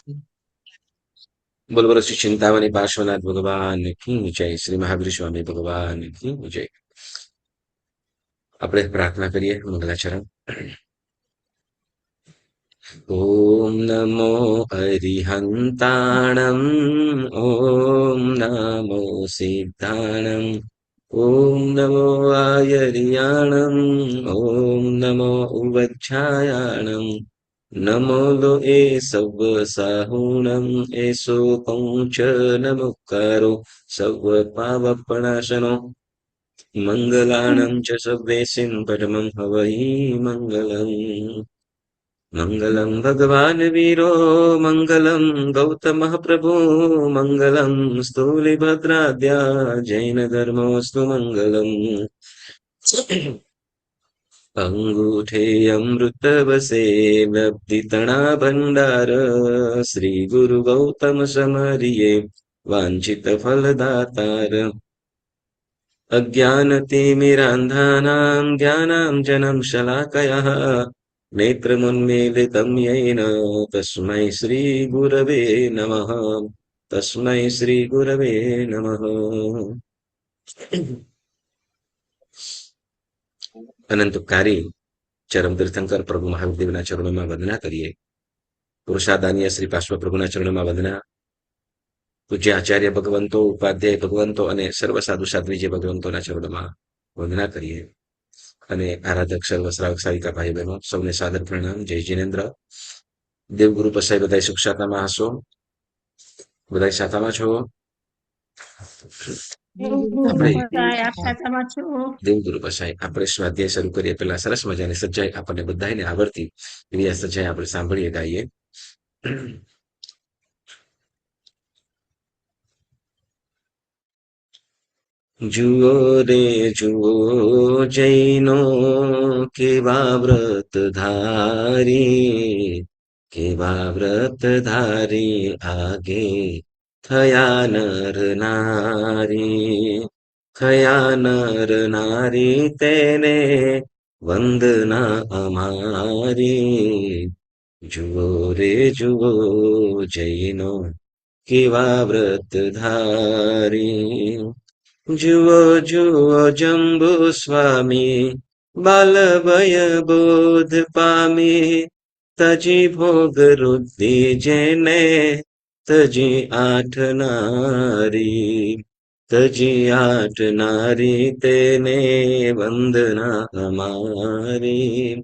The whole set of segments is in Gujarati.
बोल बोलो श्री चिंतामणि पार्श्वनाथ भगवान की जय, श्री महावीर स्वामी भगवान की जय। આપણે પ્રાર્થના કરીએ મંગલાચરણ। ઓમ નમો અરિહંતાણમ, ઓમ નમો સિદ્ધાણમ, ઓમ નમો આયર્યાણમ, ઓમ નમો ઉવચ્છાયાણમ, નમો લો એ સવ સાહુણમ, એસો પંચ નમુકારો સવ પાવપણાશનો, મંગલાણં ચ સવ્યેસિન પરમં હવૈ મંગલम्। मङ्गलं भगवान् वीरो मङ्गलं गौतमः प्रभो मङ्गलं स्थूलिभद्राद्या जैनधर्मोऽस्तु मङ्गलम्। अङ्गूठेऽमृतवसे लब्धितणा भण्डार श्रीगुरुगौतम समर्ये वाञ्छितफलदातार। अज्ञानतिमिरान्धानां ज्ञानाञ्जनं शलाकयः नेत्रमुन्मीलितं येन तस्मै श्रीगुरवे नमः। तस्मै श्रीगुरवे नमः। अनंतकारी चरम तीर्थंकर प्रभु महावीरदेवना चरणों में वंदना करिए। पुरुषादानीय श्री पार्श्व प्रभुना चरणों में वंदना। पूज्य आचार्य भगवंतो, उपाध्याय भगवंतो અને સર્વ સાધુ સાધ્વી જે ભગવંતોના ચરણોમાં વંદના કરીએ। અને આરાધક સર્વ શ્રાવક સારિકા ભાઈ બહેનો સૌને સાદર પ્રણામ। જય જિનેન્દ્ર। દેવગુરુ પસાઈ બધાય સુખ શાંતિમાં હશો? બધાય શાંતિમાં છો? આપણે દેવગુરુ પસાઈ આપણે સ્વાધ્યાય શરૂ કરીએ પહેલા સરસ મજાની સજ્જાઈ આપણને બધાને આવડતી એવી આ સજ્જાઈ આપણે સાંભળીએ ગાઈએ। जुओ रे जुओ जैनो केवा व्रत धारी आगे थया नर नारी तेने वंदना अमारी। जुओ रे जुओ जैनो केवा व्रत धारी। जुओ जुओ जम्बू स्वामी बालवय बोध पामी। तजी भोग रुद्धि जेने तजी आठ नारी तेने वंदना हमारी।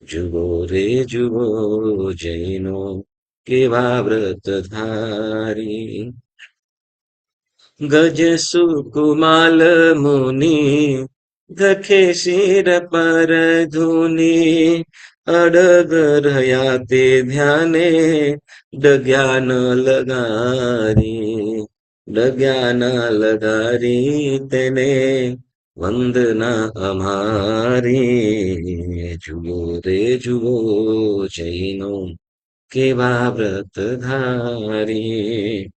जुओ रे जुओ जैनो केवा व्रत धारी। गज सुकुमाल मुनि दखे सिर पर धुनि। अडग रह्या ते ध्याने डग्या न लगारी तेने वंदना अमारी। जुओ रे जुओ जैनो केवा व्रत धारी।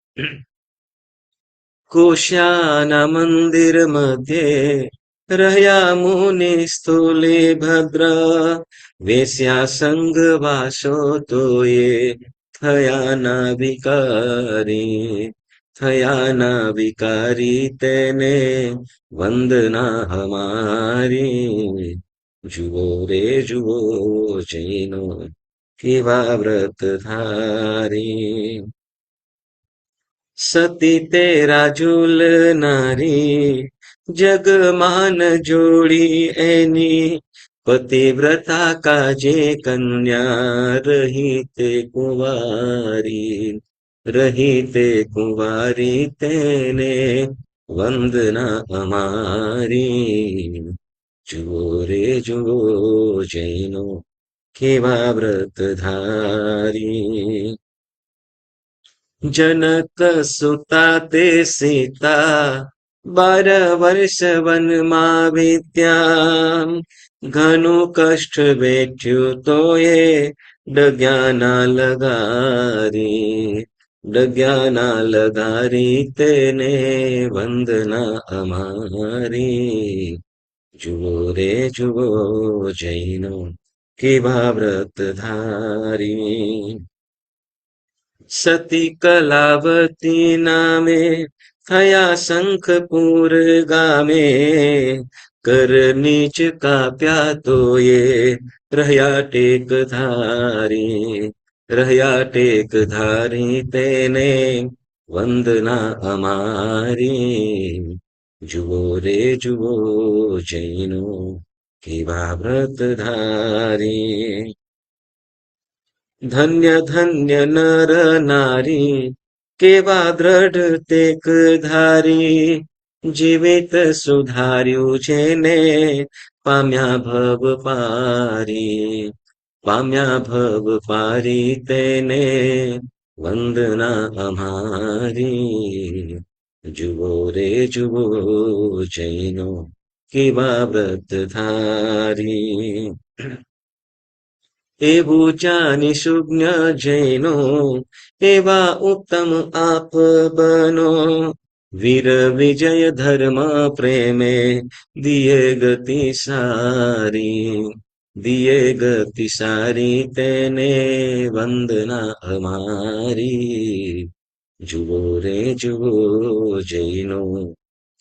कोश्याना मंदिर मध्ये रह्या मुनि स्थूले भद्र। वेश्या संग वासो तो ये थया ना विकारी तेने वंदना हमारी। जुओ रे जुओ जैनो केवा व्रत धारी। सती तेरा झूलनारी जग मान जोड़ी एनी। पतिव्रता काजे कन्या रही ते कुंवारी तेने वंदना हमारी। जुओ रे जुओ जैनो केवा व्रत धारी। जनक सुता ते सीता 12 વર્ષ વનમાં વિદ્યા। ઘણું કષ્ટ વેઠ્યું તો એ ડગ્યા ના લગારી તેને વંદના અમારી। જુઓ રે જુઓ જૈનો કેવા વ્રત ધારી। સતી કલાવતી નામે થયા શંખપુર ગામે, કર નીચ કાપ્યા તો એ રહ્યા ટેક ધારી, રહ્યા ટેક ધારી તેને વંદના અમારી. જુઓ રે જુઓ જૈનો કેવા વ્રત ધારી. ધન્ય ધન્ય નર નારી કેવા દ્રઢ ટેક ધારી, જીવિત સુધાર્યું જેને પામ્યા ભવ પારી, પામ્યા ભવ પારી તેને વંદના અમારી. જુઓ રે જુઓ જૈનો કેવા વ્રત ધારી. એવું જાની સુજ્ઞ જૈનો એવા ઉત્તમ આપ બનો, વીર વિજય ધર્મ પ્રેમે દિયે ગતિ સારી, દિયે ગતિ સારી તેને વંદના અમારી. જુઓ રે જુઓ જૈનો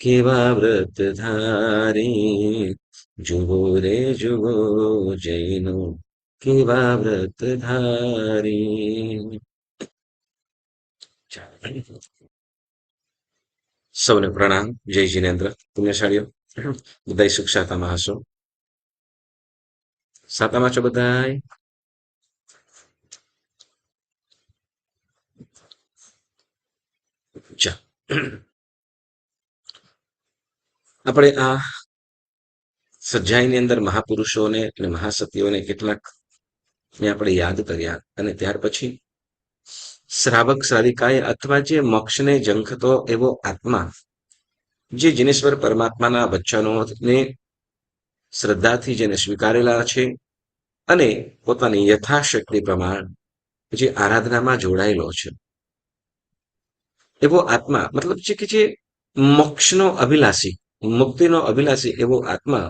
કેવા વ્રત ધારી, જુઓ રે જુઓ જૈનો કેવા વ્રત ધારી. સૌને પ્રણામ. જય જિનેન્દ્ર. પુણ્યશાળીઓ બધા સુખ શાતામાં હશો. શાતામાં છો બધા? આપણે આ સજ્જાઈની અંદર મહાપુરુષોને અને મહાસતીઓને કેટલાક ને આપણે યાદ કર્યા, અને ત્યાર પછી શ્રાવક શ્રાવિકાએ અથવા જે મોક્ષને ઝંખતો એવો આત્મા, જે જીનેશ્વર પરમાત્માના વચનોને શ્રદ્ધાથી જેને સ્વીકારેલા છે અને પોતાની યથાશક્તિ પ્રમાણ જે આરાધનામાં જોડાયેલો છે, એવો આત્મા મતલબ છે કે જે મોક્ષનો અભિલાષી, મુક્તિનો અભિલાષી એવો આત્મા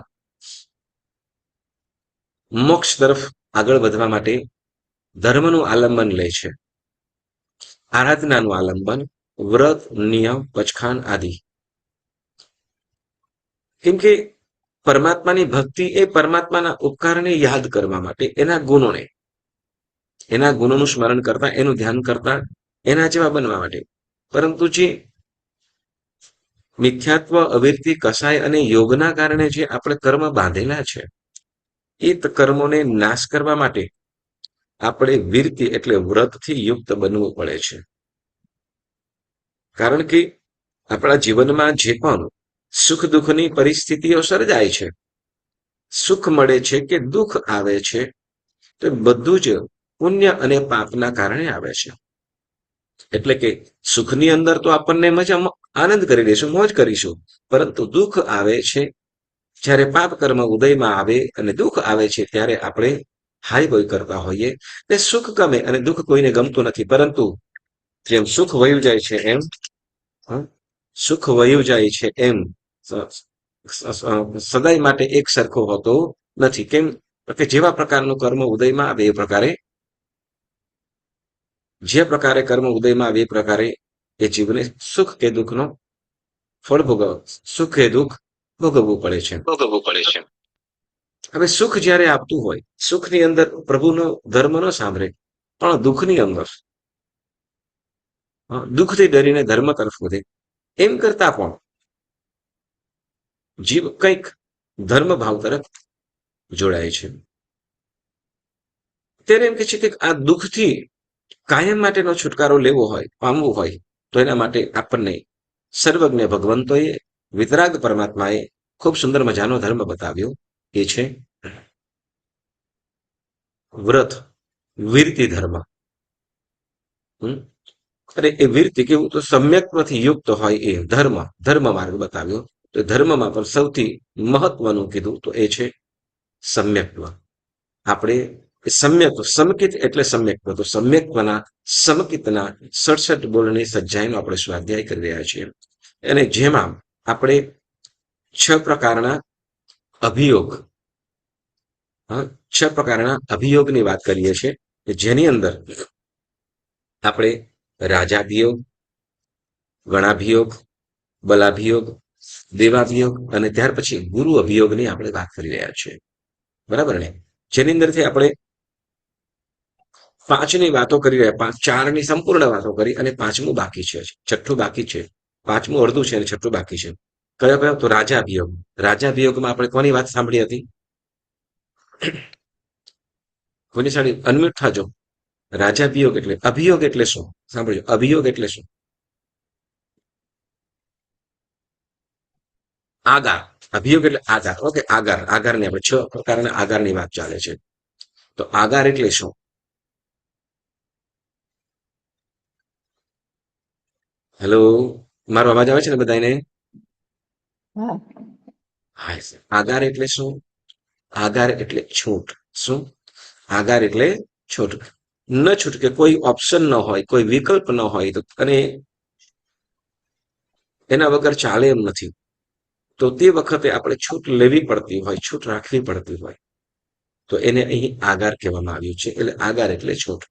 મોક્ષ તરફ આગળ વધવા માટે ધર્મનું આલંબન લે છે. આરાધનાનું આલંબન, વ્રત, નિયમ, પચખાન આદિ. કેમ કે પરમાત્માની ભક્તિ એ પરમાત્માના ઉપકારને યાદ કરવા માટે, એના ગુણોનું સ્મરણ કરતા, એનું ધ્યાન કરતા, એના જેવા બનવા માટે. પરંતુ જે મિથ્યાત્વ, અવિરતિ, કસાય અને યોગના કારણે જે આપણે કર્મ બાંધેલા છે, એ કર્મોને નાશ કરવા માટે આપણે વીરતિ એટલે વ્રતથી યુક્ત બનવું પડે છે. કારણ કે આપણા જીવનમાં જે પણ સુખ દુઃખની પરિસ્થિતિઓ સર્જાય છે, સુખ મળે છે કે દુઃખ આવે છે, તો બધું જ પુણ્ય અને પાપના કારણે આવે છે. એટલે કે સુખની અંદર તો આપણને મજા આનંદ કરી લઈશું, મોજ કરીશું, પરંતુ દુઃખ આવે છે જ્યારે પાપ કર્મ ઉદયમાં આવે અને દુઃખ આવે છે, ત્યારે આપણે હાઈ બોય કરતા હોઈએ. તે સુખ ગમે અને દુઃખ કોઈને ગમતું નથી, પરંતુ જેમ સુખ વયું જાય છે એમ સુખ વયું જાય છે એમ સદાય માટે એક સરખો હોતો નથી. કેમ કે જેવા પ્રકારનું કર્મ ઉદયમાં આવે એ પ્રકારે, જે પ્રકારે કર્મ ઉદયમાં આવે એ પ્રકારે એ જીવને સુખ કે દુઃખનો ફળ સુખ કે દુઃખ ભોગવવું પડે છે. હવે સુખ જ્યારે આપતું હોય, સુખની અંદર પ્રભુનો ધર્મ ન સાંભળે, પણ દુઃખની અંદર દુઃખથી ડરીને ધર્મ તરફ વધે, એમ કરતા પણ જીવ કંઈક ધર્મ ભાવ તરફ જોડાય છે. ત્યારે એમ કે છે કે આ દુઃખથી કાયમ માટેનો છુટકારો લેવો હોય, પામવું હોય, તો એના માટે આપણને સર્વજ્ઞ ભગવંતોએ, વિતરાગ પરમાત્માએ ખૂબ સુંદર મજાનો ધર્મ બતાવ્યો. એ છે વ્રત, વીરતિ ધર્મ. અને એ વીરતિ કેવું તો સમ્યક્ત્વથી યુક્ત હોય એ ધર્મ માર્ગ બતાવ્યો. તો ધર્મમાં પણ સૌથી મહત્વનું કીધું તો એ છે સમ્યક્ત્વ. આપણે સમ્યક, સમકિત એટલે સમ્યક્ત્વ. તો સમ્યક્ત્વના, સમકિતના 67 બોલની સજ્જાઈનો આપણે સ્વાધ્યાય કરી રહ્યા છીએ, અને જેમાં આપણે 6 પ્રકારના અભિયોગ, 6 પ્રકારના અભિયોગની વાત કરીએ છીએ, જેની અંદર આપણે રાજાભિયોગ, ગણાભિયોગ, બલાભિયોગ, દેવાભિયોગ અને ત્યાર પછી ગુરુ અભિયોગની આપણે વાત કરી રહ્યા છીએ, બરાબર ને? જેની અંદરથી આપણે 5ની વાતો કરી રહ્યા, 4ની સંપૂર્ણ વાતો કરી અને 5મું બાકી છે, 6ઠું બાકી છે, 5મું અડધું છે અને 6ઠું બાકી છે. કયો કયો? તો રાજાભિયોગ. રાજાભિયોગમાં આપણે કોની વાત સાંભળી હતી? કોની સાડી અનમ્યુટ થાજો. રાજાભિયોગ એટલે અભિયોગ એટલે શું? સાંભળજો, અભિયોગ એટલે શું? આગાર. અભિયોગ એટલે આગાર. ઓકે, આગાર. આગારની આપણે 6 પ્રકારના આગારની વાત ચાલે છે. તો આગાર એટલે શું? હેલો, મારો અવાજ આવે છે ને બધાને? હા, હા. આગાર એટલે શું? આગાર એટલે છૂટ. શું? આગાર એટલે છૂટ. ન છૂટકે, કોઈ ઓપ્શન ન હોય, કોઈ વિકલ્પ ન હોય તો અને એના વગર ચાલે એમ નથી, તો તે વખતે આપણે છૂટ લેવી પડતી હોય, છૂટ રાખવી પડતી હોય, તો એને અહીં આગાર કહેવામાં આવ્યું છે. એટલે આગાર એટલે છૂટ.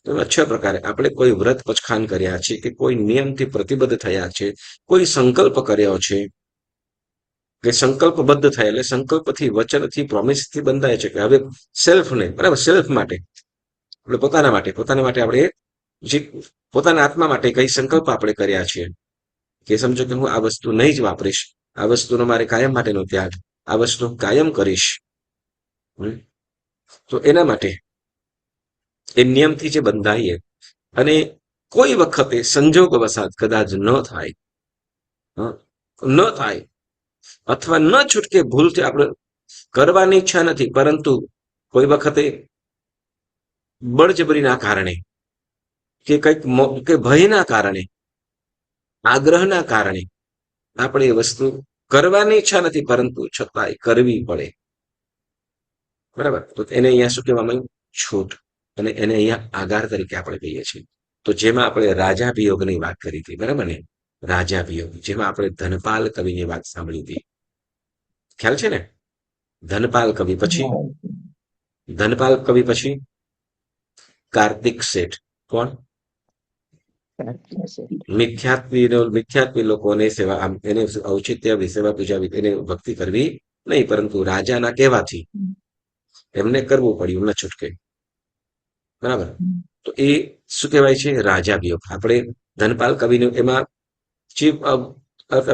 તો એમાં 6 પ્રકારે આપણે કોઈ વ્રત પચખાન કર્યા છે, કે કોઈ નિયમથી પ્રતિબદ્ધ થયા છે, કોઈ સંકલ્પ કર્યો છે, કે સંકલ્પબદ્ધ થાય એટલે સંકલ્પથી, વચનથી, પ્રોમિસથી બંધાય છે કે હવે સેલ્ફને, બરાબર, સેલ્ફ માટે, એટલે પોતાના માટે આપણે જે પોતાના આત્મા માટે કઈ સંકલ્પ આપણે કર્યા છે, કે સમજો કે હું આ વસ્તુ નહીં જ વાપરીશ, આ વસ્તુનો મારે કાયમ માટેનો ત્યાગ, આ વસ્તુ કાયમ કરીશ. તો એના માટે એ નિયમથી જે બંધાઈએ અને કોઈ વખતે સંજોગ વસાત કદાચ ન થાય, ન થાય અથવા ન છૂટકે ભૂલથી આપણે કરવાની ઈચ્છા નથી, પરંતુ કોઈ વખતે બળજબરીના કારણે કે કંઈક કે ભયના કારણે, આગ્રહના કારણે આપણે એ વસ્તુ કરવાની ઈચ્છા નથી, પરંતુ છતાંય કરવી પડે, બરાબર? તો એને અહીંયા શું કહેવામાં આવ્યું? છૂટ. અને એને અહીંયા આગાર તરીકે આપણે કહીએ છીએ. તો જેમાં આપણે રાજાભિયોગની વાત કરી હતી, બરાબર ને? રાજાભિયોગ, જેમાં આપણે ધનપાલ કવિની વાત સાંભળી હતી. ખ્યાલ છે ને? ધનપાલ કવિ પછી, ધનપાલ કવિ પછી કાર્તિક શેઠ. કોણ? મિથ્યાત્વી લોકોને સેવા, આમ એને ઔચિત્ય સેવા પૂજા એને ભક્તિ કરવી નહીં, પરંતુ રાજાના કહેવાથી એમને કરવું પડ્યું, ન છૂટકે, બરાબર? તો એ શું કહેવાય છે? રાજાભિયોગ. આપણે ધનપાલ કવિનું એમાં જે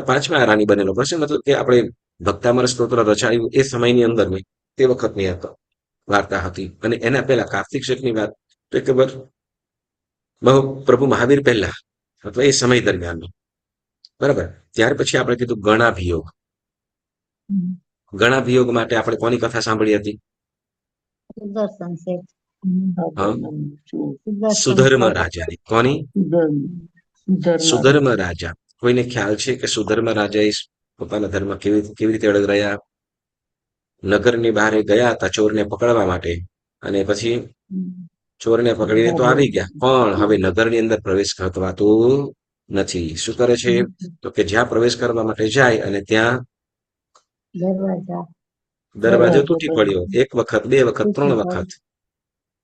5મા આરાની બનેલો પ્રશ્ન, મતલબ કે આપણે ભક્તામર સ્તોત્ર રચાયું એ સમયની અંદર તે વખતની વાર્તા હતી. અને એના પહેલા કાર્તિક શેઠની વાત તો ખબર, બહુ પ્રભુ મહાવીર પહેલા અથવા એ સમય દરમિયાન, બરાબર? ત્યાર પછી આપણે કીધું ગણાભિયોગ. ગણાભિયોગ માટે આપણે કોની કથા સાંભળી હતી? સુદર્શન શેઠ. સુધર્મ રાજાની. કોની? સુધર્મ રાજા. કોઈને ખ્યાલ છે કે સુધર્મ રાજાએ પોતાના ધર્મ કેવી રીતે અડગ રહ્યા? નગરની બહાર ગયા હતા ચોરને પકડવા માટે, અને પછી ચોરને પકડીને તો આવી ગયા, પણ હવે નગરની અંદર પ્રવેશ થવાતું નથી. શું કરે છે? તો કે જ્યાં પ્રવેશ કરવા માટે જાય અને ત્યાં દરવાજો તૂટી પડ્યો. 1 વખત, 2 વખત, 3 વખત.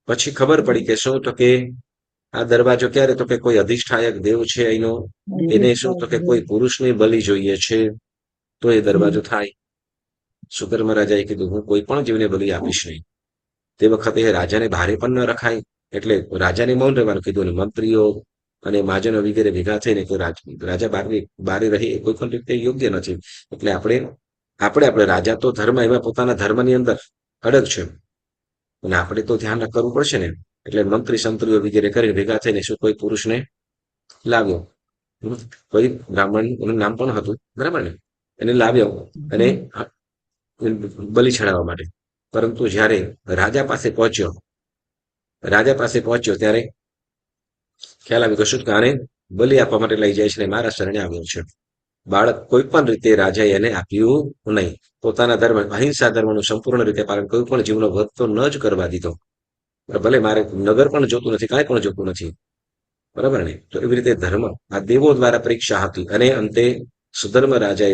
પછી ખબર પડી કે શું? તો કે આ દરવાજો ક્યારે? તો કે કોઈ અધિષ્ઠાયક દેવ છે એનો, એને શું? તો કે કોઈ પુરુષની બલિ જોઈએ છે, તો એ દરવાજો થાય. સુધર્મ રાજાએ કીધું, હું કોઈ પણ જીવને બલિ આપીશ નહીં. તે વખતે રાજાને ભારે પણ ન રખાય, એટલે રાજાને મૌન રહેવાનું કીધું. અને મંત્રીઓ અને મહાજનો વગેરે ભેગા થઈને તો રાજા બારે રહી કોઈ પણ રીતે યોગ્ય નથી. એટલે આપણે રાજા તો ધર્મ, એમાં પોતાના ધર્મની અંદર અડગ છે, અને આપણે તો ધ્યાન કરવું પડશે ને. એટલે મંત્રી સંત્રીઓ વગેરે કરીને ભેગા થઈને શું કોઈ પુરુષને લાવ્યો, કોઈ બ્રાહ્મણ, એનું નામ પણ હતું, બરાબર ને? એને લાવ્યો અને બલિ ચડાવવા માટે. પરંતુ જ્યારે રાજા પાસે પહોંચ્યો ત્યારે ખ્યાલ આવ્યો કે શું? આને બલિ આપવા માટે લઈ જાય છે ને મારા શરણે આવ્યો છે. બાળક કોઈ પણ રીતે રાજાએ એને આપ્યું નહીં. પોતાના ધર્મ, અહિંસા ધર્મનું સંપૂર્ણ રીતે પાલન, કોઈ પણ જીવનો વધ તો ન જ કરવા દીધો. ભલે મારે નગર પણ જોતું નથી, કાંઈ પણ જોતું નથી, બરાબર ને? તો એવી રીતે ધર્મ આ દેવો દ્વારા પરીક્ષા હતી, અને અંતે સુધર્મ રાજાએ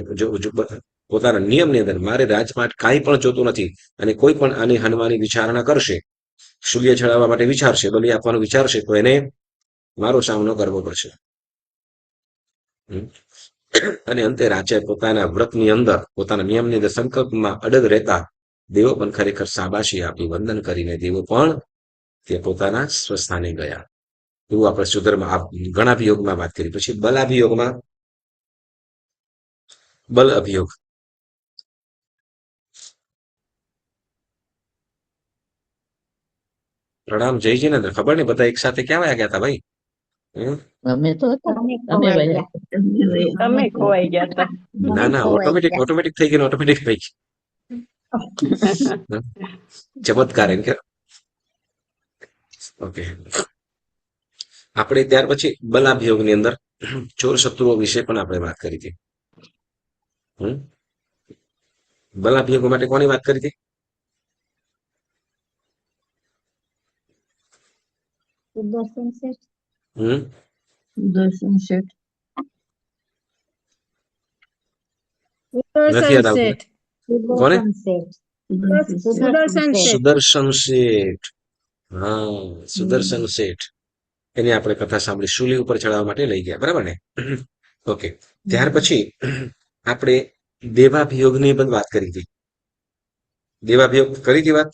પોતાના નિયમની અંદર મારે રાજપાટ કાંઈ પણ જોતું નથી, અને કોઈ પણ આની હનવાની વિચારણા કરશે, શૂલ્ય ચડાવવા માટે વિચારશે, બલિ આપવાનું વિચારશે, તો એને મારો સામનો કરવો પડશે. અને અંતે રાજાએ પોતાના વ્રતની અંદર, પોતાના નિયમની અંદર, સંકલ્પમાં અડગ રહેતા દેવો પણ ખરેખર શાબાશી આપી, વંદન કરીને દેવો પણ તે પોતાના સ્વસ્થાને ગયા. એવું આપણે સુધરમાં ગણાભિયોગમાં વાત કરી. પછી બલાભિયોગમાં બલ અભિયોગ. પ્રણામ જયજી ને ખબર નહીં બધા એક સાથે ક્યાં વયા ગયા હતા ભાઈ? અમે તો હતા. અમે અમે ખોવાઈ વયા. તમે ખોવાઈ ગયા હતા. ના ના, ઓટોમેટિક થઈ ગયું, ઓટોમેટિક થઈ ગયું. ચમત્કાર એમ કે. ઓકે, આપણે ત્યાર પછી બલાભિયોગની અંદર ચોર શત્રુઓ વિશે પણ આપણે વાત કરી હતી. બલાભિયોગ માટે કોની વાત કરી હતી? સુદર્શન શેઠ. સુદર્શન શેઠ. નથી યાદ આવતું. કોને? સુદર્શન શેઠ. સુદર્શન શેઠ. સુદર્શન શેઠ. હા, સુદર્શન શેઠ. એની આપણે કથા સાંભળી. શૂલી ઉપર ચડાવવા માટે લઈ ગયા, બરાબર ને? ઓકે, ત્યાર પછી આપણે દેવાભિયોગની પણ વાત કરી હતી. દેવાભિયોગ કરી હતી વાત.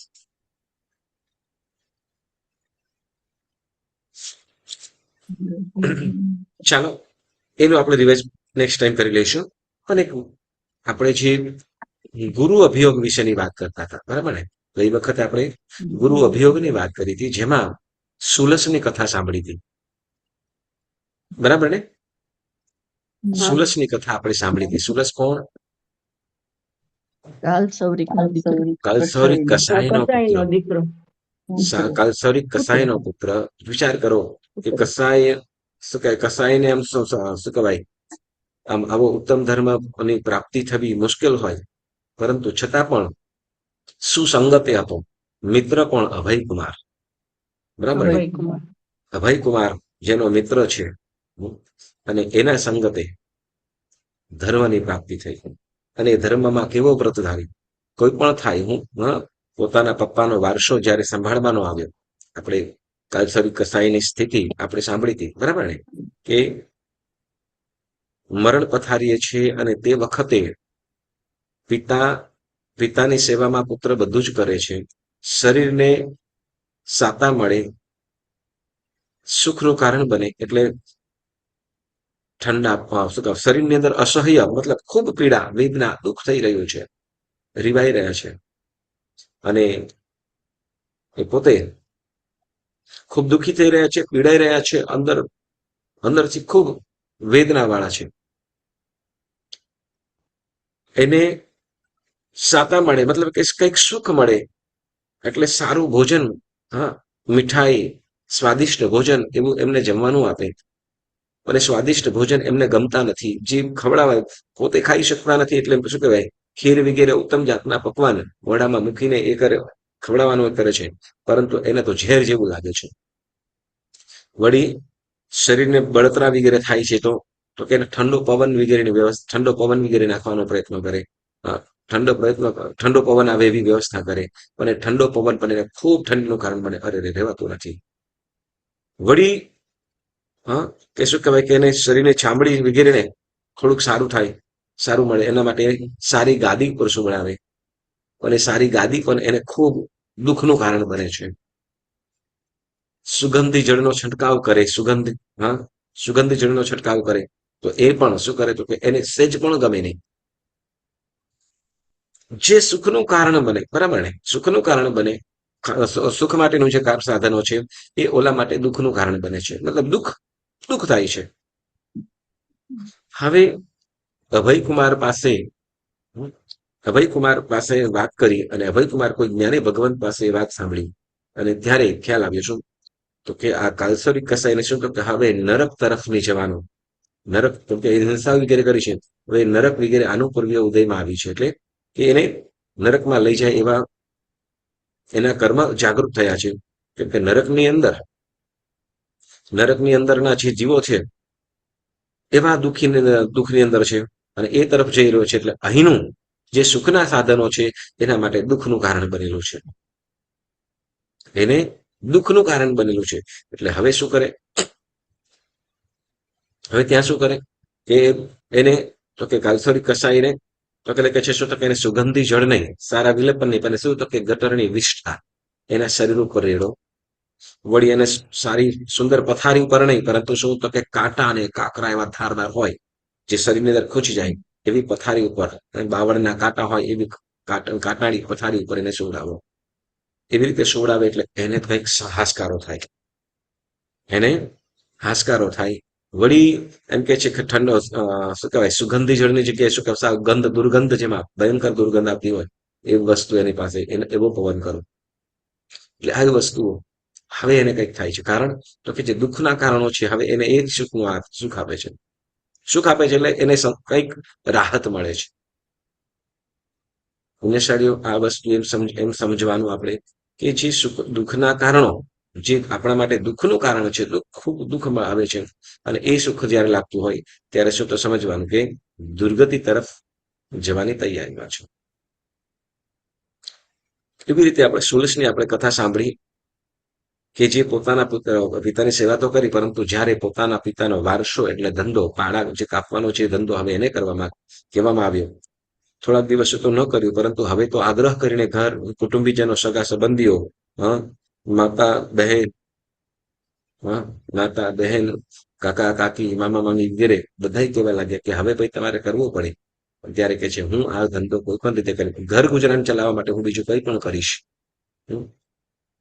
ચાલો, એનું આપણે રિવાઇઝ નેક્સ્ટ ટાઈમ કરી લઈશું. અને આપણે જે ગુરુ અભિયોગ વિશેની વાત કરતા હતા, બરાબર ને? ગઈ વખતે આપણે ગુરુ અભિયોગની વાત કરી હતી, જેમાં સુલસની કથા સાંભળી હતી, બરાબર ને? સુલસની કથા આપણે સાંભળી હતી. સુલસ કોણ? કાલસૌરી કાલસૌરી કસાઈનો પુત્ર. દીકરો. કાલસૌરી કસાઈનો પુત્ર. વિચાર કરો કે કસાઈ શું કહેવાય, કસાઈને આમ શું કહેવાય, આમ આવો ઉત્તમ ધર્મની પ્રાપ્તિ થવી મુશ્કેલ હોય, પરંતુ છતાં પણ સુસંગતે હતો. મિત્ર કોણ? અભયકુમાર, બરાબર ને? અભયકુમાર જેનો મિત્ર છે, અને એના સંગતે ધર્મની પ્રાપ્તિ થઈ. અને ધર્મમાં કેવો વ્રતધારી. કોઈ પણ થાય, હું પોતાના પપ્પાનો વારસો જયારે સંભાળવાનો આવ્યો, આપણે કાલસરી કસાઈની સ્થિતિ આપણે સાંભળી હતી, બરાબર ને? કે મરણ પથારીએ છે, અને તે વખતે પિતાની સેવામાં પુત્ર બધું જ કરે છે. શરીરને સાતા મળે, સુખનું કારણ બને, એટલે ઠંડા શું કહે, શરીરની અંદર અસહ્ય મતલબ ખૂબ પીડા, વેદના, દુઃખ થઈ રહ્યું છે, રીવાઈ રહ્યા છે, અને એ પોતે ખૂબ દુઃખી થઈ રહ્યા છે, પીડાઈ રહ્યા છે, અંદરથી ખૂબ વેદના વાળા છે. એને સાતા મળે મતલબ કે કંઈક સુખ મળે, એટલે સારું ભોજન, હા, મીઠાઈ, સ્વાદિષ્ટ ભોજન એવું એમને જમવાનું આપે. અને સ્વાદિષ્ટ ભોજન એમને ગમતા નથી, જે ખવડાવાય પોતે ખાઈ શકતા નથી, એટલે શું કહેવાય, ખીર વગેરે ઉત્તમ જાતના પકવાન મોઢામાં મૂકીને એ કરે, ખવડાવવાનું કરે છે, પરંતુ એને તો ઝેર જેવું લાગે છે. વળી શરીરને બળતરા વગેરે થાય છે, તો કે ઠંડો પવન વગેરેની વ્યવસ્થા, ઠંડો પવન વગેરે નાખવાનો પ્રયત્ન કરે, ઠંડો પવન આવે એવી વ્યવસ્થા કરે, અને ઠંડો પવન પણ એને ખૂબ ઠંડીનું કારણ બને. અરે રહેવાતું નથી. વળી કે શું કહેવાય, કે એને શરીરની ચામડી વગેરેને થોડુંક સારું થાય, સારું મળે, એના માટે સારી ગાદી પર સુવડાવે, અને સારી ગાદી પણ એને ખૂબ દુઃખનું કારણ બને છે. સુગંધી જળનો છંટકાવ કરે, સુગંધી જળનો છંટકાવ કરે, તો એ પણ શું કરે, તો કે એને સેજ પણ ગમે નહીં. જે સુખનું કારણ બને, બરાબર ને? સુખનું કારણ બને, સુખ માટેનું જે સાધનો છે, એ ઓલા માટે દુઃખનું કારણ બને છે, મતલબ દુઃખ થાય છે. હવે અભયકુમાર પાસે વાત કરી, અને અભયકુમાર કોઈ જ્ઞાની ભગવંત પાસે વાત સાંભળી, અને ત્યારે ખ્યાલ આવ્યો શું, તો કે આ કાલસરી કસાઈને શું, કે હવે નરક તરફ નહીં જવાનું. નરક તો કે હિંસા વગેરે કરી છે, હવે નરક વગેરે આનુપૂર્વ્ય ઉદયમાં આવી છે, એટલે કે એને નરકમાં લઈ જાય એવા એના કર્મ જાગૃત થયા છે. કેમ કે નરકની અંદરના જે જીવો છે, એવા દુઃખની અંદર છે, અને એ તરફ જઈ રહ્યો છે, એટલે અહીંનું જે સુખના સાધનો છે, એના માટે દુઃખનું કારણ બનેલું છે, એને દુઃખનું કારણ બનેલું છે. એટલે હવે શું કરે, હવે ત્યાં શું કરે કે એને તો કે કાલસરી કસાઈને તો કે કહે છે શું તો કે એને સુગંધી જળ નહીં, સારા વિલેપન નહીં, પણ શું તો કે ગટરની વિષ્ઠા એના શરીર ઉપર રેડો, વળી એને સારી સુંદર પથારી ઉપર નહીં, પરંતુ શું તો કે કાંટા અને કાકરા એવા ધારદાર હોય જે શરીરની અંદર ખૂંચી જાય એવી પથારી ઉપર, બાવળના કાંટા હોય એવી કાંટાળી પથારી ઉપર એને સુવડાવો. એવી રીતે સુવડાવે એટલે એને કંઈક હાશકારો થાય, એને હાશકારો થાય. વળી એમ કે છે કે ઠંડો શું કહેવાય સુગંધી જળની જગ્યાએ શું કહેવાય ગંધ દુર્ગંધ, જેમાં ભયંકર દુર્ગંધ આવતી હોય એવી વસ્તુ એની પાસે, એને એવો પવન કરો. એટલે આવી વસ્તુઓ હવે એને કંઈક થાય છે. કારણ તો કે જે દુઃખના કારણો છે હવે એને એ સુખનું સુખ આપે છે. સુખ આપે છે એટલે એને કંઈક રાહત મળે છે. પુણ્યશાળીઓ આ વસ્તુ એમ સમજવાનું આપણે કે જે સુખ દુઃખના કારણો જે આપણા માટે દુઃખનું કારણ છે, ખૂબ દુઃખમાં આવે છે, અને એ સુખ જ્યારે લાગતું હોય ત્યારે શું તો સમજવાનું કે દુર્ગતિ તરફ જવાની તૈયારીમાં છે. એવી રીતે આપણે સુલસની આપણે કથા સાંભળી કે જે પોતાના પિતાની સેવા તો કરી, પરંતુ જ્યારે પોતાના પિતાનો વારસો એટલે ધંધો પાડા જે કાપવાનો છે ધંધો હવે એને કહેવામાં આવ્યો. થોડાક દિવસો તો ન કર્યું, પરંતુ હવે તો આગ્રહ કરીને ઘર કુટુંબીજનો સગા સંબંધીઓ, માતા બહેન કાકા કાકી મામા મામી વગેરે બધા કહેવા લાગ્યા કે હવે ભાઈ તમારે કરવું પડે. ત્યારે કે છે હું આ ધંધો કોઈ પણ રીતે કરી, ઘર ગુજરાન ચલાવવા માટે હું બીજું કંઈ પણ કરીશ,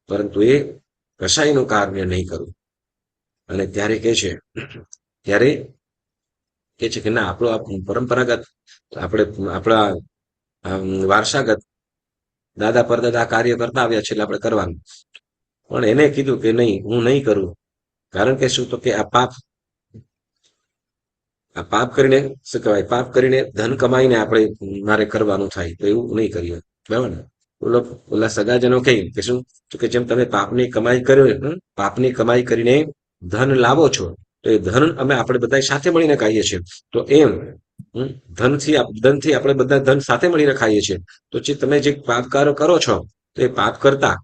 પરંતુ એ કસાઈનું કાર્ય નહીં કરું. અને ત્યારે કે છે કે ના, આપણો આ પરંપરાગત આપણે આપણા વારસાગત દાદા પરદાદા કાર્ય કરતા આવ્યા છે એટલે આપણે કરવાનું. પણ એને કીધું કે નહીં, હું નહીં કરું. કારણ કે શું તો કે આ પાપ કરીને શું કહેવાય, પાપ કરીને ધન કમાઈને આપણે મારે કરવાનું થાય, તો એવું નહીં કરીએ. બરાબર ને? ઓલા સગાજનો કહે કે શું તો કે જેમ તમે પાપની કમાઈ કરીને ધન લાવો છો, તો એ ધન અમે આપણે બધા સાથે મળીને ખાઈએ છીએ. તો એમ ધનથી આપણે બધા ધન સાથે મળીને ખાઈએ છીએ. તો જે તમે જે પાપકારો કરો છો, તો એ પાપ કરતા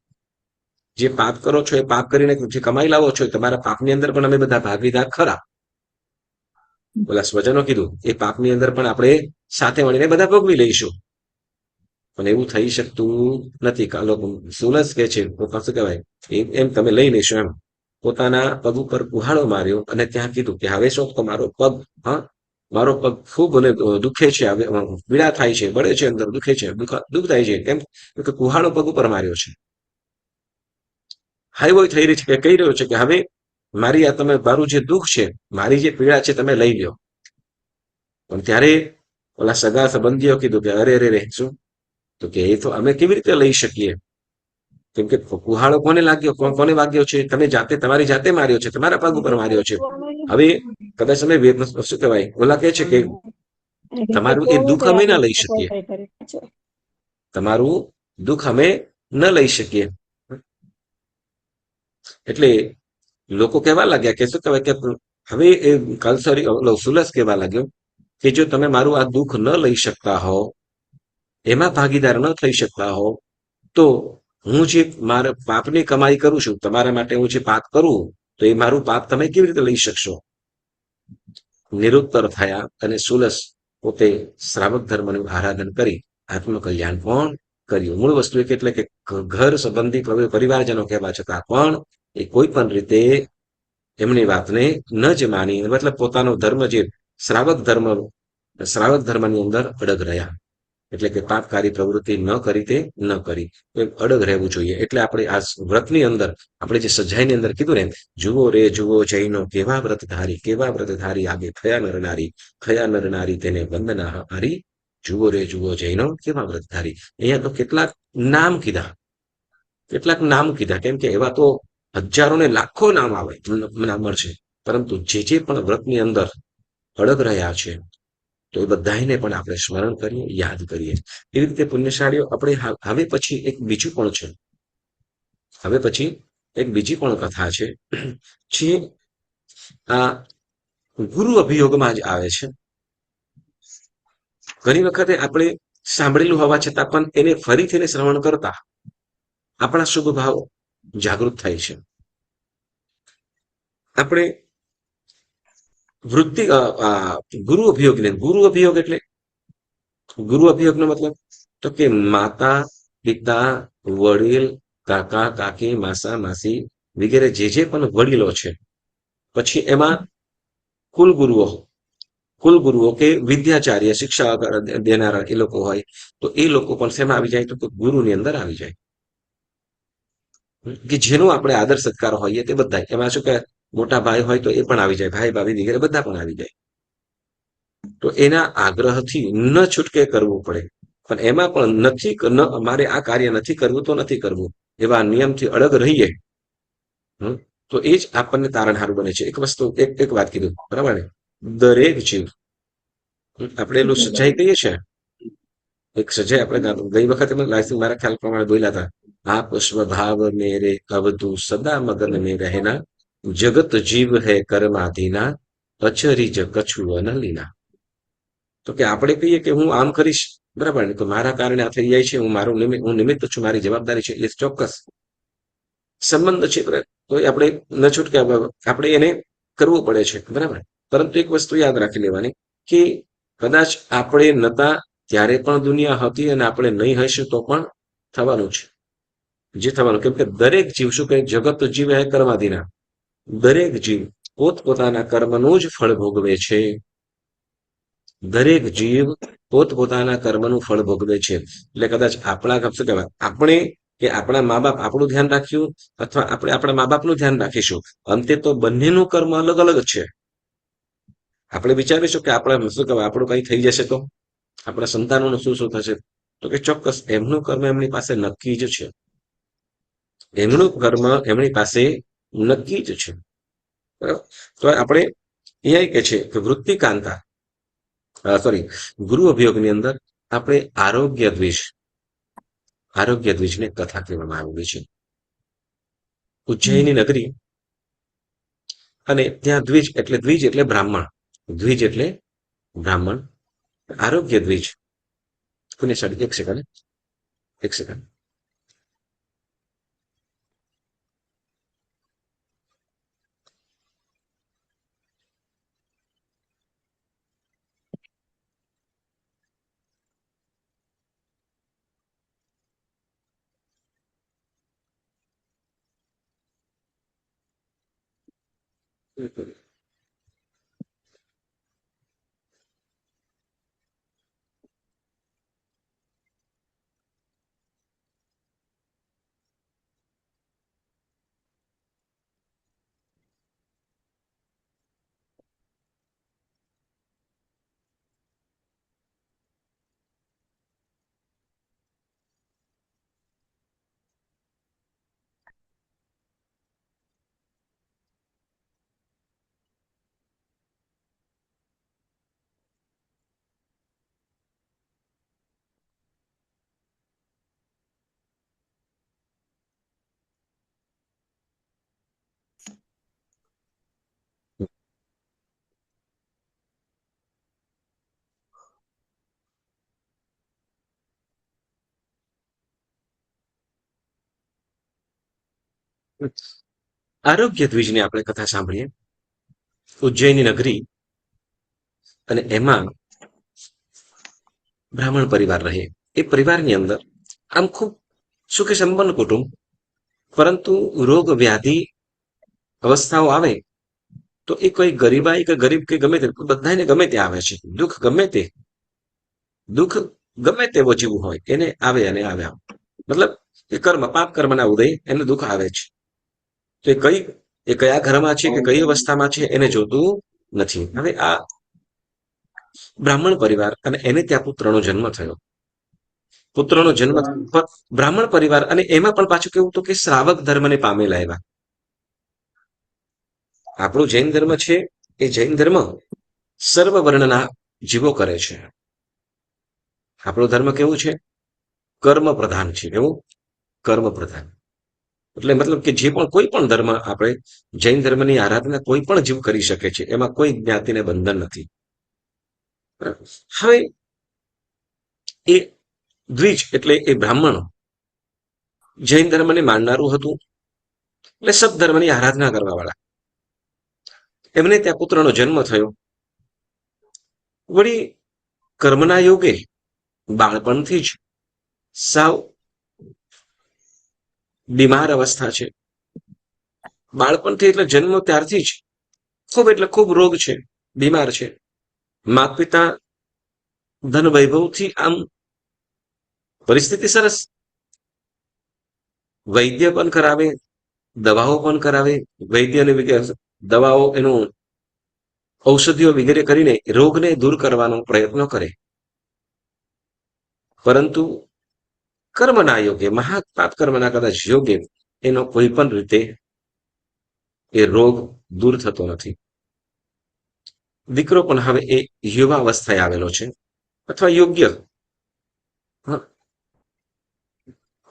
જે પાપ કરો છો એ પાપ કરીને જે કમાઈ લાવો છો, તમારા પાપની અંદર પણ અમે બધા ભાગીદાર ખરા. ઓલા સ્વજનો કીધું એ પાપની અંદર પણ આપણે સાથે મળીને બધા ભોગવી લઈશું. પણ એવું થઈ શકતું નથી. સુલસ કે છે શું કહેવાય એમ તમે લઈ લેશો. એમ પોતાના પગ ઉપર કુહાડો માર્યો અને ત્યાં કીધું કે હવે શું તો મારો પગ ખૂબ અને દુખે છે, હવે પીડા થાય છે, બળે છે, અંદર દુખે છે, દુઃખ થાય છે. કેમ કે કુહાડો પગ ઉપર માર્યો છે. હાઈવો થઈ રહી છે કે કહી રહ્યો છે કે હવે મારું જે દુઃખ છે, મારી જે પીડા છે તમે લઈ લો. પણ ત્યારે ઓલા સગા સંબંધીઓ કીધું કે અરે રે શું તો કે એ તો અમે કેવી રીતે લઈ શકીએ, કેમ કે કુહાડો કોને વાગ્યો છે, તમે તમારી જાતે માર્યો છે, તમારા પગ ઉપર માર્યો છે. હવે કદાચ અમે શું કહેવાય ઓલા કહે છે કે તમારું એ દુઃખ અમે ના લઈ શકીએ, તમારું દુઃખ અમે ન લઈ શકીએ. એટલે લોકો કહેવા લાગ્યા કે શું કહેવાય કે હવે એ સુલસ કહેવા લાગ્યો કે જો તમે મારું આ દુઃખ ન લઈ શકતા હો, એમાં ભાગીદાર ન થઈ શકતા હો, તો હું જે મારા પાપની કમાઈ કરું છું તમારા માટે, હું જે પાપ કરું તો એ મારું પાપ તમે કેવી રીતે લઈ શકશો? નિરુત્તર થયા અને સુલસ પોતે શ્રાવક ધર્મનું આરાધન કરી આત્મકલ્યાણ પણ કર્યું. મૂળ વસ્તુ એટલે કે ઘર સંબંધી પરિવારજનો કહેવા છતાં પણ એ કોઈ પણ રીતે એમની વાતને ન જ માની, મતલબ પોતાનો ધર્મ જે શ્રાવક ધર્મની અંદર અડગ રહ્યા. એટલે કે પાપકારી પ્રવૃત્તિ ન કરી અડગ રહેવું જોઈએ. એટલે આપણે આ વ્રતની અંદર આપણે જે સજાઈની અંદર કીધું ને, જુઓ રે જુઓ જૈનો કેવા વ્રતધારી આગે થયા નર નારી તેને વંદના હારી. જુઓ રે જુઓ જૈનો કેવા વ્રતધારી. અહીંયા તો કેટલાક નામ કીધા, કેમ કે એવા તો હજારો ને લાખો નામ મળશે, પરંતુ જે પણ વ્રતની અંદર અડગ રહ્યા છે તો એ બધાને પણ આપણે સ્મરણ કરીએ, યાદ કરીએ. એવી રીતે પુણ્યશાળીઓ આપણે હવે પછી એક બીજી પણ કથા છે જે આ ગુરુ અભિયોગમાં જ આવે છે. ઘણી વખતે આપણે સાંભળેલું હોવા છતાં પણ એને ફરીથી શ્રવણ કરતા આપણા શુભ ભાવ જાગૃત થાય છે. આપણે વૃત્તિ ગુરુ અભિયોગ એટલે ગુરુ અભિયોગનો મતલબ તો કે માતા પિતા વડીલ કાકા કાકી માસા માસી વગેરે જે પણ વડીલો છે, પછી એમાં કુલગુરુઓ કે વિદ્યાચાર્ય શિક્ષા દેનારા એ લોકો હોય તો એ લોકો પણ શેમાં આવી જાય તો કે ગુરુની અંદર આવી જાય, કે જેનો આપણે આદર સત્કાર હોઈએ તે બધા. એમાં શું કે મોટા ભાઈ હોય તો એ પણ આવી જાય, ભાઈ ભાભી વગેરે બધા પણ આવી જાય. તો એના આગ્રહથી ન છૂટકે કરવું પડે, પણ એમાં પણ મારે આ કાર્ય નથી કરવું તો નથી કરવું એવા નિયમથી અડગ રહીએ તો એ જ આપણને તારણહારું બને છે. એક વસ્તુ એક વાત કીધું બરાબર ને, દરેક જીવ આપણે એનું સચ્ચાઈ કહીએ છીએ, એક સજાય આપણે ગઈ વખતે મારા ખ્યાલ પ્રમાણે બોલ્યા હતા, આપ સ્વભાવ મેરે અવધુ સદા મગન મેં રહેના, જગત જીવ હે કર્માધીના, અચરીજ કછુ અનલીના. તો કે આપણે કહીએ કે હું આમ કરીશ બરાબર ને, તો મારા કારણે આ થઈ જાય છે, હું નિમિત્ત છું, મારી જવાબદારી છે, એ ચોક્કસ સંબંધ છે, તો આપણે ન છૂટકે આપણે એને કરવું પડે છે બરાબર. પરંતુ એક વસ્તુ યાદ રાખી લેવાની કે કદાચ આપણે નતા ત્યારે પણ દુનિયા હતી અને આપણે નહીં હશું તો પણ થવાનું છે જે થવાનું, કેમ કે દરેક જીવ શું કહે, જગત જીવ હે કર્માધીના, દરેક જીવ પોતપોતાના કર્મનું જ ફળ ભોગવે છે. દરેક જીવ પોતપોતાના કર્મનું ફળ ભોગવે છે. એટલે કદાચ આપણા શું કહેવાય, આપણે કે આપણા મા બાપ આપણું ધ્યાન રાખ્યું અથવા આપણે આપણા મા બાપનું ધ્યાન રાખીશું, અંતે તો બંનેનું કર્મ અલગ અલગ જ છે. આપણે વિચારીશું કે આપણે શું કહેવાય આપણું કંઈ થઈ જશે તો આપણા સંતાનોનું શું થશે, તો કે ચોક્કસ એમનું કર્મ એમની પાસે નક્કી જ છે, એમનું કર્મ એમની પાસે નક્કી જ છે. બરાબર. તો આપણે અહીંયા કે છે કે વૃત્તિકાંતા ગુરુ અભિયોગની અંદર આપણે આરોગ્ય દ્વિજને કથા કહેવામાં આવેલી છે. ઉજ્જૈની નગરી અને ત્યાં દ્વિજ એટલે બ્રાહ્મણ, આરોગ્ય દ્વિજ. એક સેકન્ડ. આરોગ્ય દ્વિજની આપણે કથા સાંભળીએ. ઉજ્જૈની નગરી અને એમાં બ્રાહ્મણ પરિવાર રહે. એ પરિવારની અંદર આમ ખૂબ સુખી સંપન્ન કુટુંબ, પરંતુ રોગ વ્યાધિ અવસ્થાઓ આવે તો એ કોઈ ગરીબાઈ કે ગરીબ કે ગમે તે બધાને ગમે તે આવે છે. દુઃખ ગમે તેવો જીવ હોય એને આવે અને આવ્યા, મતલબ એ પાપ કર્મના ઉદય એને દુઃખ આવે છે. તો એ કયા ઘરમાં છે કે કઈ અવસ્થામાં છે એને જોતું નથી. હવે આ બ્રાહ્મણ પરિવાર અને એને ત્યાં પુત્રનો જન્મ થયો. બ્રાહ્મણ પરિવાર અને એમાં પણ પાછું કેવું હતું કે શ્રાવક ધર્મને પામેલા એવા. આપણું જૈન ધર્મ છે એ જૈન ધર્મ સર્વ વર્ણના જીવો કરે છે. આપણો ધર્મ કેવું છે, કર્મ પ્રધાન છે. એવું કર્મ પ્રધાન એટલે મતલબ કે જે પણ કોઈ પણ ધર્મ, આપણે જૈન ધર્મની આરાધના કોઈ પણ જીવ કરી શકે છે, એમાં કોઈ જ્ઞાતિને બંધન નથી. હવે એ દ્વિજ એટલે એ બ્રાહ્મણ જૈન ધર્મને માનનારું હતું, એટલે સબ ધર્મની આરાધના કરવા વાળા. એમને ત્યાં પુત્રનો જન્મ થયો. વળી કર્મના યોગે બાળપણથી જ સાવ બીમાર અવસ્થા છે. બાળપણથી એટલે જન્મ ત્યારથી જ ખૂબ એટલે ખૂબ રોગ છે, બીમાર છે. માતા પિતા ધન વૈભવથી આમ પરિસ્થિતિ સરસ, વૈદ્ય પણ કરાવે, દવાઓ પણ કરાવે, વૈદ્ય અને દવાઓ એનું ઔષધિઓ વગેરે કરીને રોગને દૂર કરવાનો પ્રયત્ન કરે. પરંતુ કર્મના યોગે, મહાપાપ કર્મના કદાચ યોગે એનો કોઈ પણ રીતે એ રોગ દૂર થતો નથી. દીકરો પણ હવે એ યુવા અવસ્થાએ આવેલો છે, અથવા યોગ્ય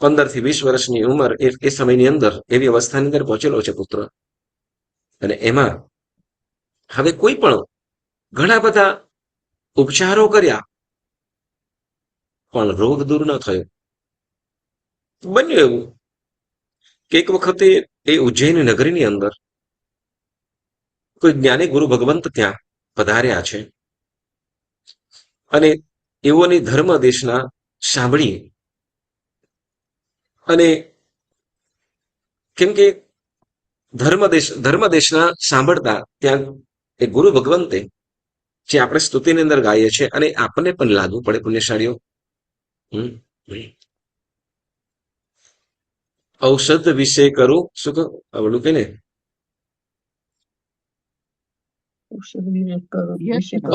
15 થી 20 વર્ષની ઉંમર, એ સમયની અંદર એવી અવસ્થાની અંદર પહોંચેલો છે પુત્ર. અને એમાં હવે કોઈ પણ ઘણા બધા ઉપચારો કર્યા પણ રોગ દૂર ન થયો. બન્યું એવું કે એક વખતે એ ઉજ્જૈન નગરીની અંદર કોઈ જ્ઞાની ગુરુ ભગવંત ત્યાં પધાર્યા છે, અને એઓની ધર્મ દેશના સાંભળી, અને કેમ કે ધર્મ દેશના સાંભળતા ત્યાં એ ગુરુ ભગવંતે, જે આપણે સ્તુતિની અંદર ગાઈએ છીએ અને આપણને પણ લાગુ પડે પુણ્યશાળીઓ, ઔષધ વિશે કરું, શું કહું આવડું કે ને,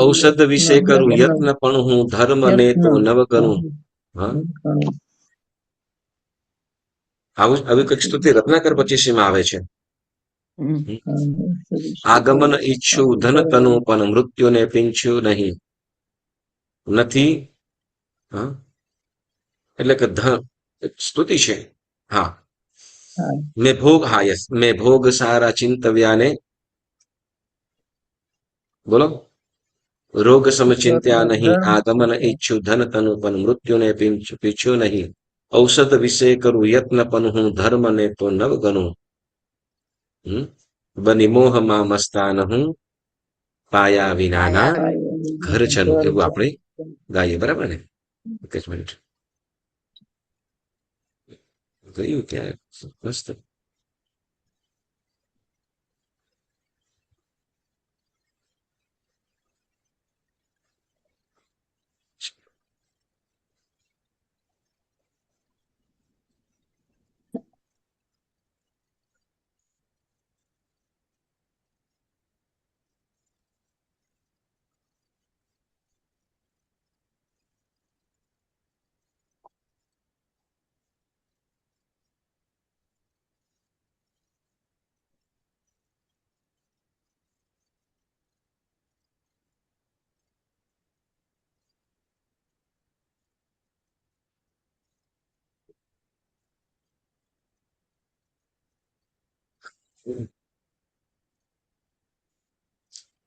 ઔષધ વિશે કરું યત્ન પણ હું ધર્મ ને તો નવ ગણું. હા, આવી કઈક સ્તુતિ રત્નાકર 25 માં આવે છે. આગમન ઈચ્છું ધન તનુ પણ મૃત્યુને પીંછ્યું નહીં નથી. હા, એટલે કે સ્તુતિ છે. હા, મેં ભોગ, હા યસ, મેં ભોગ સારા ચિંતવ્યાને, બોલો, રોગ સમચિંત્યા નહીં. આગમન ઈચ્છું ધન તનુ પણ મૃત્યુને પીછ્યું નહીં. ઔષધ વિશે કરું યત્ન પણ હું ધર્મ ને તો નવ ગણું. બની મોહમાં મસ્તાન હું પાયા વિનાના ઘર છનું. એવું આપણે ગાઈએ, બરાબર ને? એક જ મિનિટ, ગયું ક્યાં? મસ્ત.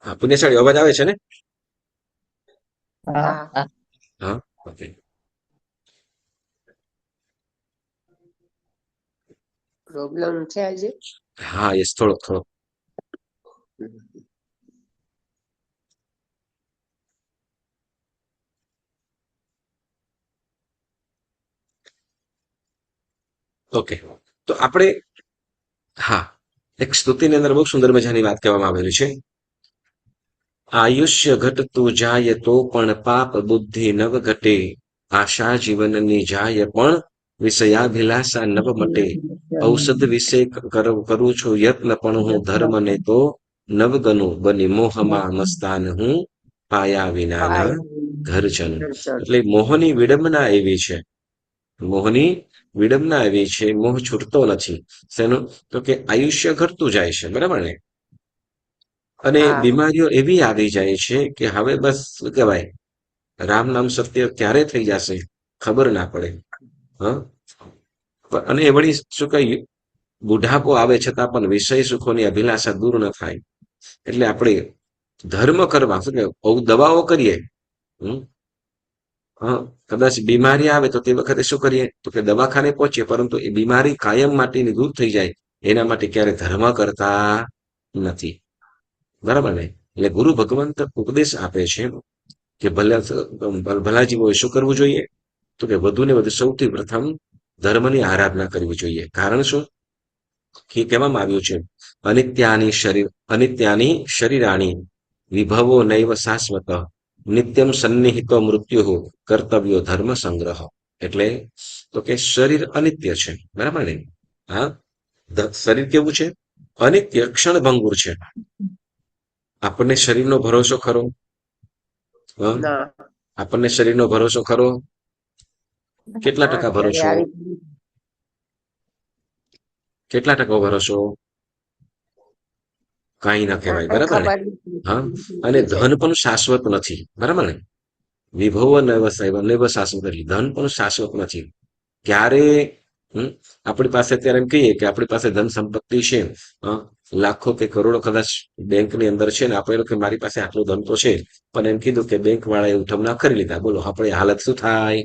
હા, પુણ્યશાળી અવાજ આવે છે ને? હા, ઓકે. પ્રોબ્લેમ છે આજે? હા, યસ, થોડો. ઓકે, તો આપણે, હા, એક સ્તુતિની અંદર બહુ સુંદર મજાની વાત કહેવામાં આવેલી છે. આયુષ્ય ઘટતું જાય તો પણ પાપ બુદ્ધિ નવ ઘટે. આશા જીવનની જાય પણ વિષયાભિલાષા નવ મટે. ઔષધ વિશે કરું છું યત્ન પણ હું ધર્મ ને તો નવ ગનું. બની મોહમાં મસ્તાન હું પાયા વિનાના ઘર જનું. એટલે મોહની વિડંબના એવી છે, મોહની વિડંબના એવી છે, મોહ છૂટતો નથી. શેનું? તો કે આયુષ્ય ઘટતું જાય છે, બરાબર ને? અને બીમારીઓ એવી આવી જાય છે કે હવે બસ શું કહેવાય, રામ નામ સત્ય ક્યારે થઈ જશે ખબર ના પડે. હા, અને એ વળી શું કઈ બુઢાપો આવે છતાં પણ વિષય સુખોની અભિલાષા દૂર ન થાય. એટલે આપણે ધર્મ કરવા, શું કહેવાય, દવાઓ કરીએ. હા, કદાચ બીમારી આવે તો તે વખતે શું કરીએ, તો કે દવાખાને પહોંચીએ, પરંતુ એ બીમારી કાયમ માટેની દૂર થઈ જાય એના માટે ક્યારે ધર્મ કરતા નથી. બરાબર ને? એટલે ગુરુ ભગવંત ઉપદેશ આપે છે કે ભલા જીવોએ શું કરવું જોઈએ? તો કે વધુ ને વધુ સૌથી પ્રથમ ધર્મની આરાધના કરવી જોઈએ. કારણ શું? કે કહેવામાં આવ્યું છે અનિત્યાની શરીરાણી વિભવો નૈવ શાશ્વત નિત્યમ સન્નિહિતો મૃત્યુ કર્તવ્યો ધર્મ સંગ્રહ. એટલે તો કે શરીર અનિત્ય છે, બરાબર ને? હા, શરીર કેવું છે? અનિત્ય, ક્ષણભંગુર છે. આપણને શરીરનો ભરોસો ખરો? ના. આપણને શરીરનો ભરોસો ખરો? કેટલા ટકા અત્યારે ભરોસો? આવી કેટલા ટકા ભરોસો? કઈ ના કહેવાય, બરાબર ને? ખબર હા, નથી. અને ધન પણ શાશ્વત નથી, બરાબર ને? વિભવ નૈવ શાશ્વત, એટલે ધન પણ શાશ્વત નથી. ક્યારે આપણી પાસે અત્યારે એમ કહીએ કે આપણી પાસે ધન સંપત્તિ છે, લાખો કે કરોડો કદાચ બેંકની અંદર છે, ને આપણે કે મારી પાસે આટલું ધન તો છે, પણ એમ કીધું કે બેંક વાળાએ ઉઠમણા કરી લીધા. બોલો આપણે હાલત શું થાય?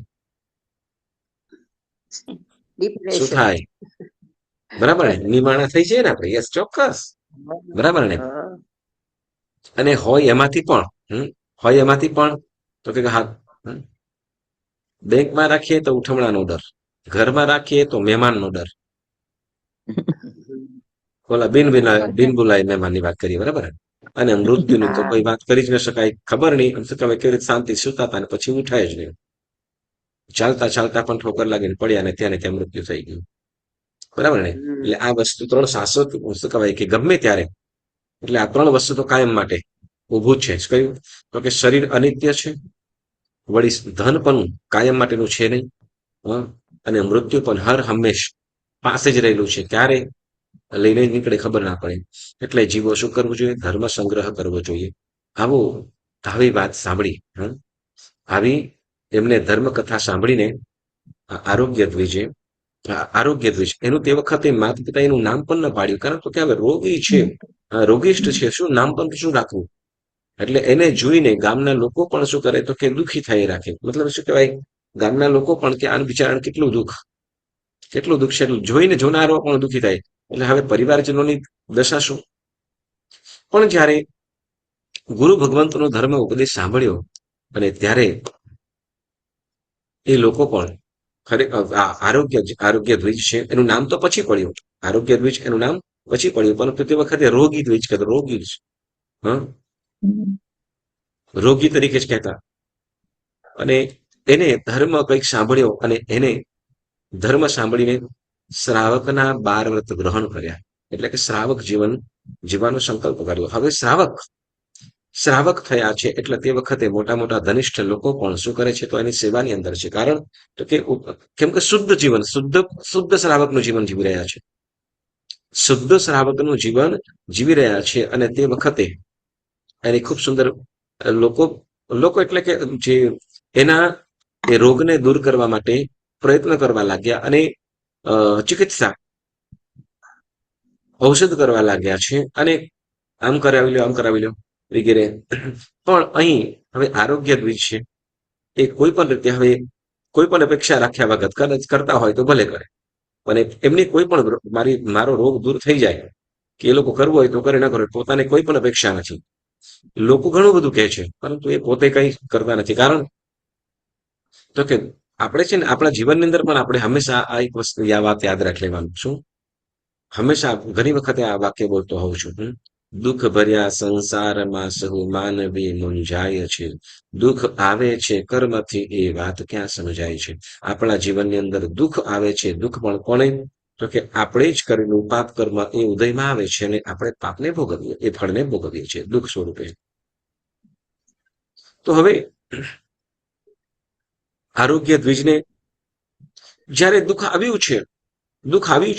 શું ડિપ્રેશન. થાય? બરાબર ને? નિમાણા થઈ જાય ને આપણે? યસ, ચોક્કસ, બરાબર ને? હા. અને હોય એમાંથી પણ તો કે હા, બેંકમાં રાખીએ તો ઉઠમણાનો ડર, ઘરમાં રાખીએ તો મહેમાનનો ડર. ઓલા બિન બોલાય મહેમાનની વાત કરીએ, બરાબર? અને મૃત્યુની તો કોઈ વાત કરી જ ન શકાય. ખબર નહીં શું કહેવાય, કેવી રીતે શાંતિ સુતા હતા ને પછી ઉઠાય જ નહીં. ચાલતા ચાલતા પણ ઠોકર લાગીને પડ્યા ને ત્યાં મૃત્યુ થઈ ગયું, બરાબર ને? એટલે આ વસ્તુ ત્રણ શાશ્વત શું કહેવાય કે ગમે ત્યારે, એટલે આ ત્રણ વસ્તુ તો કાયમ માટે ઊભું જ છે. કયું? તો કે શરીર અનિત્ય છે, વળી ધન પણ કાયમ માટેનું છે નહીં, અને મૃત્યુ પણ હર હંમેશ પાસે જ રહેલું છે. ક્યારે લઈને નીકળે ખબર ના પડે. એટલે જીવો શું કરવું જોઈએ? ધર્મ સંગ્રહ કરવો જોઈએ. આવી વાત સાંભળી, આવી એમને ધર્મ કથા સાંભળીને આરોગ્ય દ્વિજ એનું તે વખતે માતા પિતા એનું નામ પણ ન પાડ્યું, કારણ કે હવે રોગી છે, રોગિષ્ટ છે, શું નામ પણ શું રાખવું? એટલે એને જોઈને ગામના લોકો પણ શું કરે તો કે દુઃખી થઈ રાખે. મતલબ શું કહેવાય, ગામના લોકો પણ કે આ બિચારાને કેટલું દુઃખ છે, એટલું જોઈને જોનારો પણ દુઃખી થાય. એટલે હવે પરિવારજનોની દશા શું? પણ જ્યારે ગુરુ ભગવંતનો ધર્મ ઉપદેશ સાંભળ્યો અને ત્યારે એ લોકો પણ ખરેખર આરોગ્ય દ્વિજ છે એનું નામ તો પછી પડ્યું, આરોગ્ય દ્વિજ એનું નામ પછી પડ્યું, પરંતુ તે વખતે રોગી દ્વિજ કહેતો, રોગી જ, રોગી તરીકે જ કહેતા. અને એને ધર્મ કંઈક સાંભળ્યો અને એને ધર્મ સાંભળીને શ્રાવકના 12 વ્રત ગ્રહણ કર્યા. એટલે કે શ્રાવક જીવન જીવવાનો સંકલ્પ કર્યો. હવે શ્રાવક થયા છે એટલે તે વખતે મોટા મોટા ધનિષ્ઠ લોકો પણ શું કરે છે તો એની સેવાની અંદર છે. કારણ તો કે કેમ કે શુદ્ધ જીવન, શુદ્ધ શ્રાવકનું જીવન જીવી રહ્યા છે, શુદ્ધ શ્રાવકનું જીવન જીવી રહ્યા છે. અને તે વખતે એની ખૂબ સુંદર લોકો એટલે કે જે એના એ રોગને દૂર કરવા માટે પ્રયત્ન કરવા લાગ્યા અને ચિકિત્સા ઔષધ કરવા લાગ્યા છે, અને આમ કરાવી લો વગેરે. પણ અહીં હવે આરોગ્ય દ્વિજ છે એ કોઈ પણ રીતે હવે કોઈ પણ અપેક્ષા રાખ્યા વગર કદાચ કરતા હોય તો ભલે કરે, પણ એમની કોઈ પણ મારો રોગ દૂર થઈ જાય કે એ લોકો કરવું હોય તો કરે, ના કરે, પોતાને કોઈ પણ અપેક્ષા નથી. લોકો ઘણું બધું કહે છે પરંતુ એ પોતે કઈ કરતા નથી. કારણ તો કે આપણે છે ને આપણા જીવનની અંદર પણ આપણે હંમેશા આ એક વસ્તુ વાત યાદ રાખી લેવાનું. શું? હંમેશા ઘણી વખતે આ વાક્ય બોલતો હોઉં છું, દુઃખ ભર્યા સંસારમાં સહુ માનવી મૂંઝાય છે, દુઃખ આવે છે કર્મથી એ વાત ક્યાં સમજાય છે. આપણા જીવનની અંદર દુઃખ આવે છે, દુઃખ પણ કોને? તો કે આપણે જ કરેલું પાપ કર્મ એ ઉદયમાં આવે છે અને આપણે પાપને ભોગવીએ, એ ફળને ભોગવીએ છીએ દુઃખ સ્વરૂપે. તો હવે આરોગ્ય દ્વિજને જ્યારે દુઃખ આવ્યું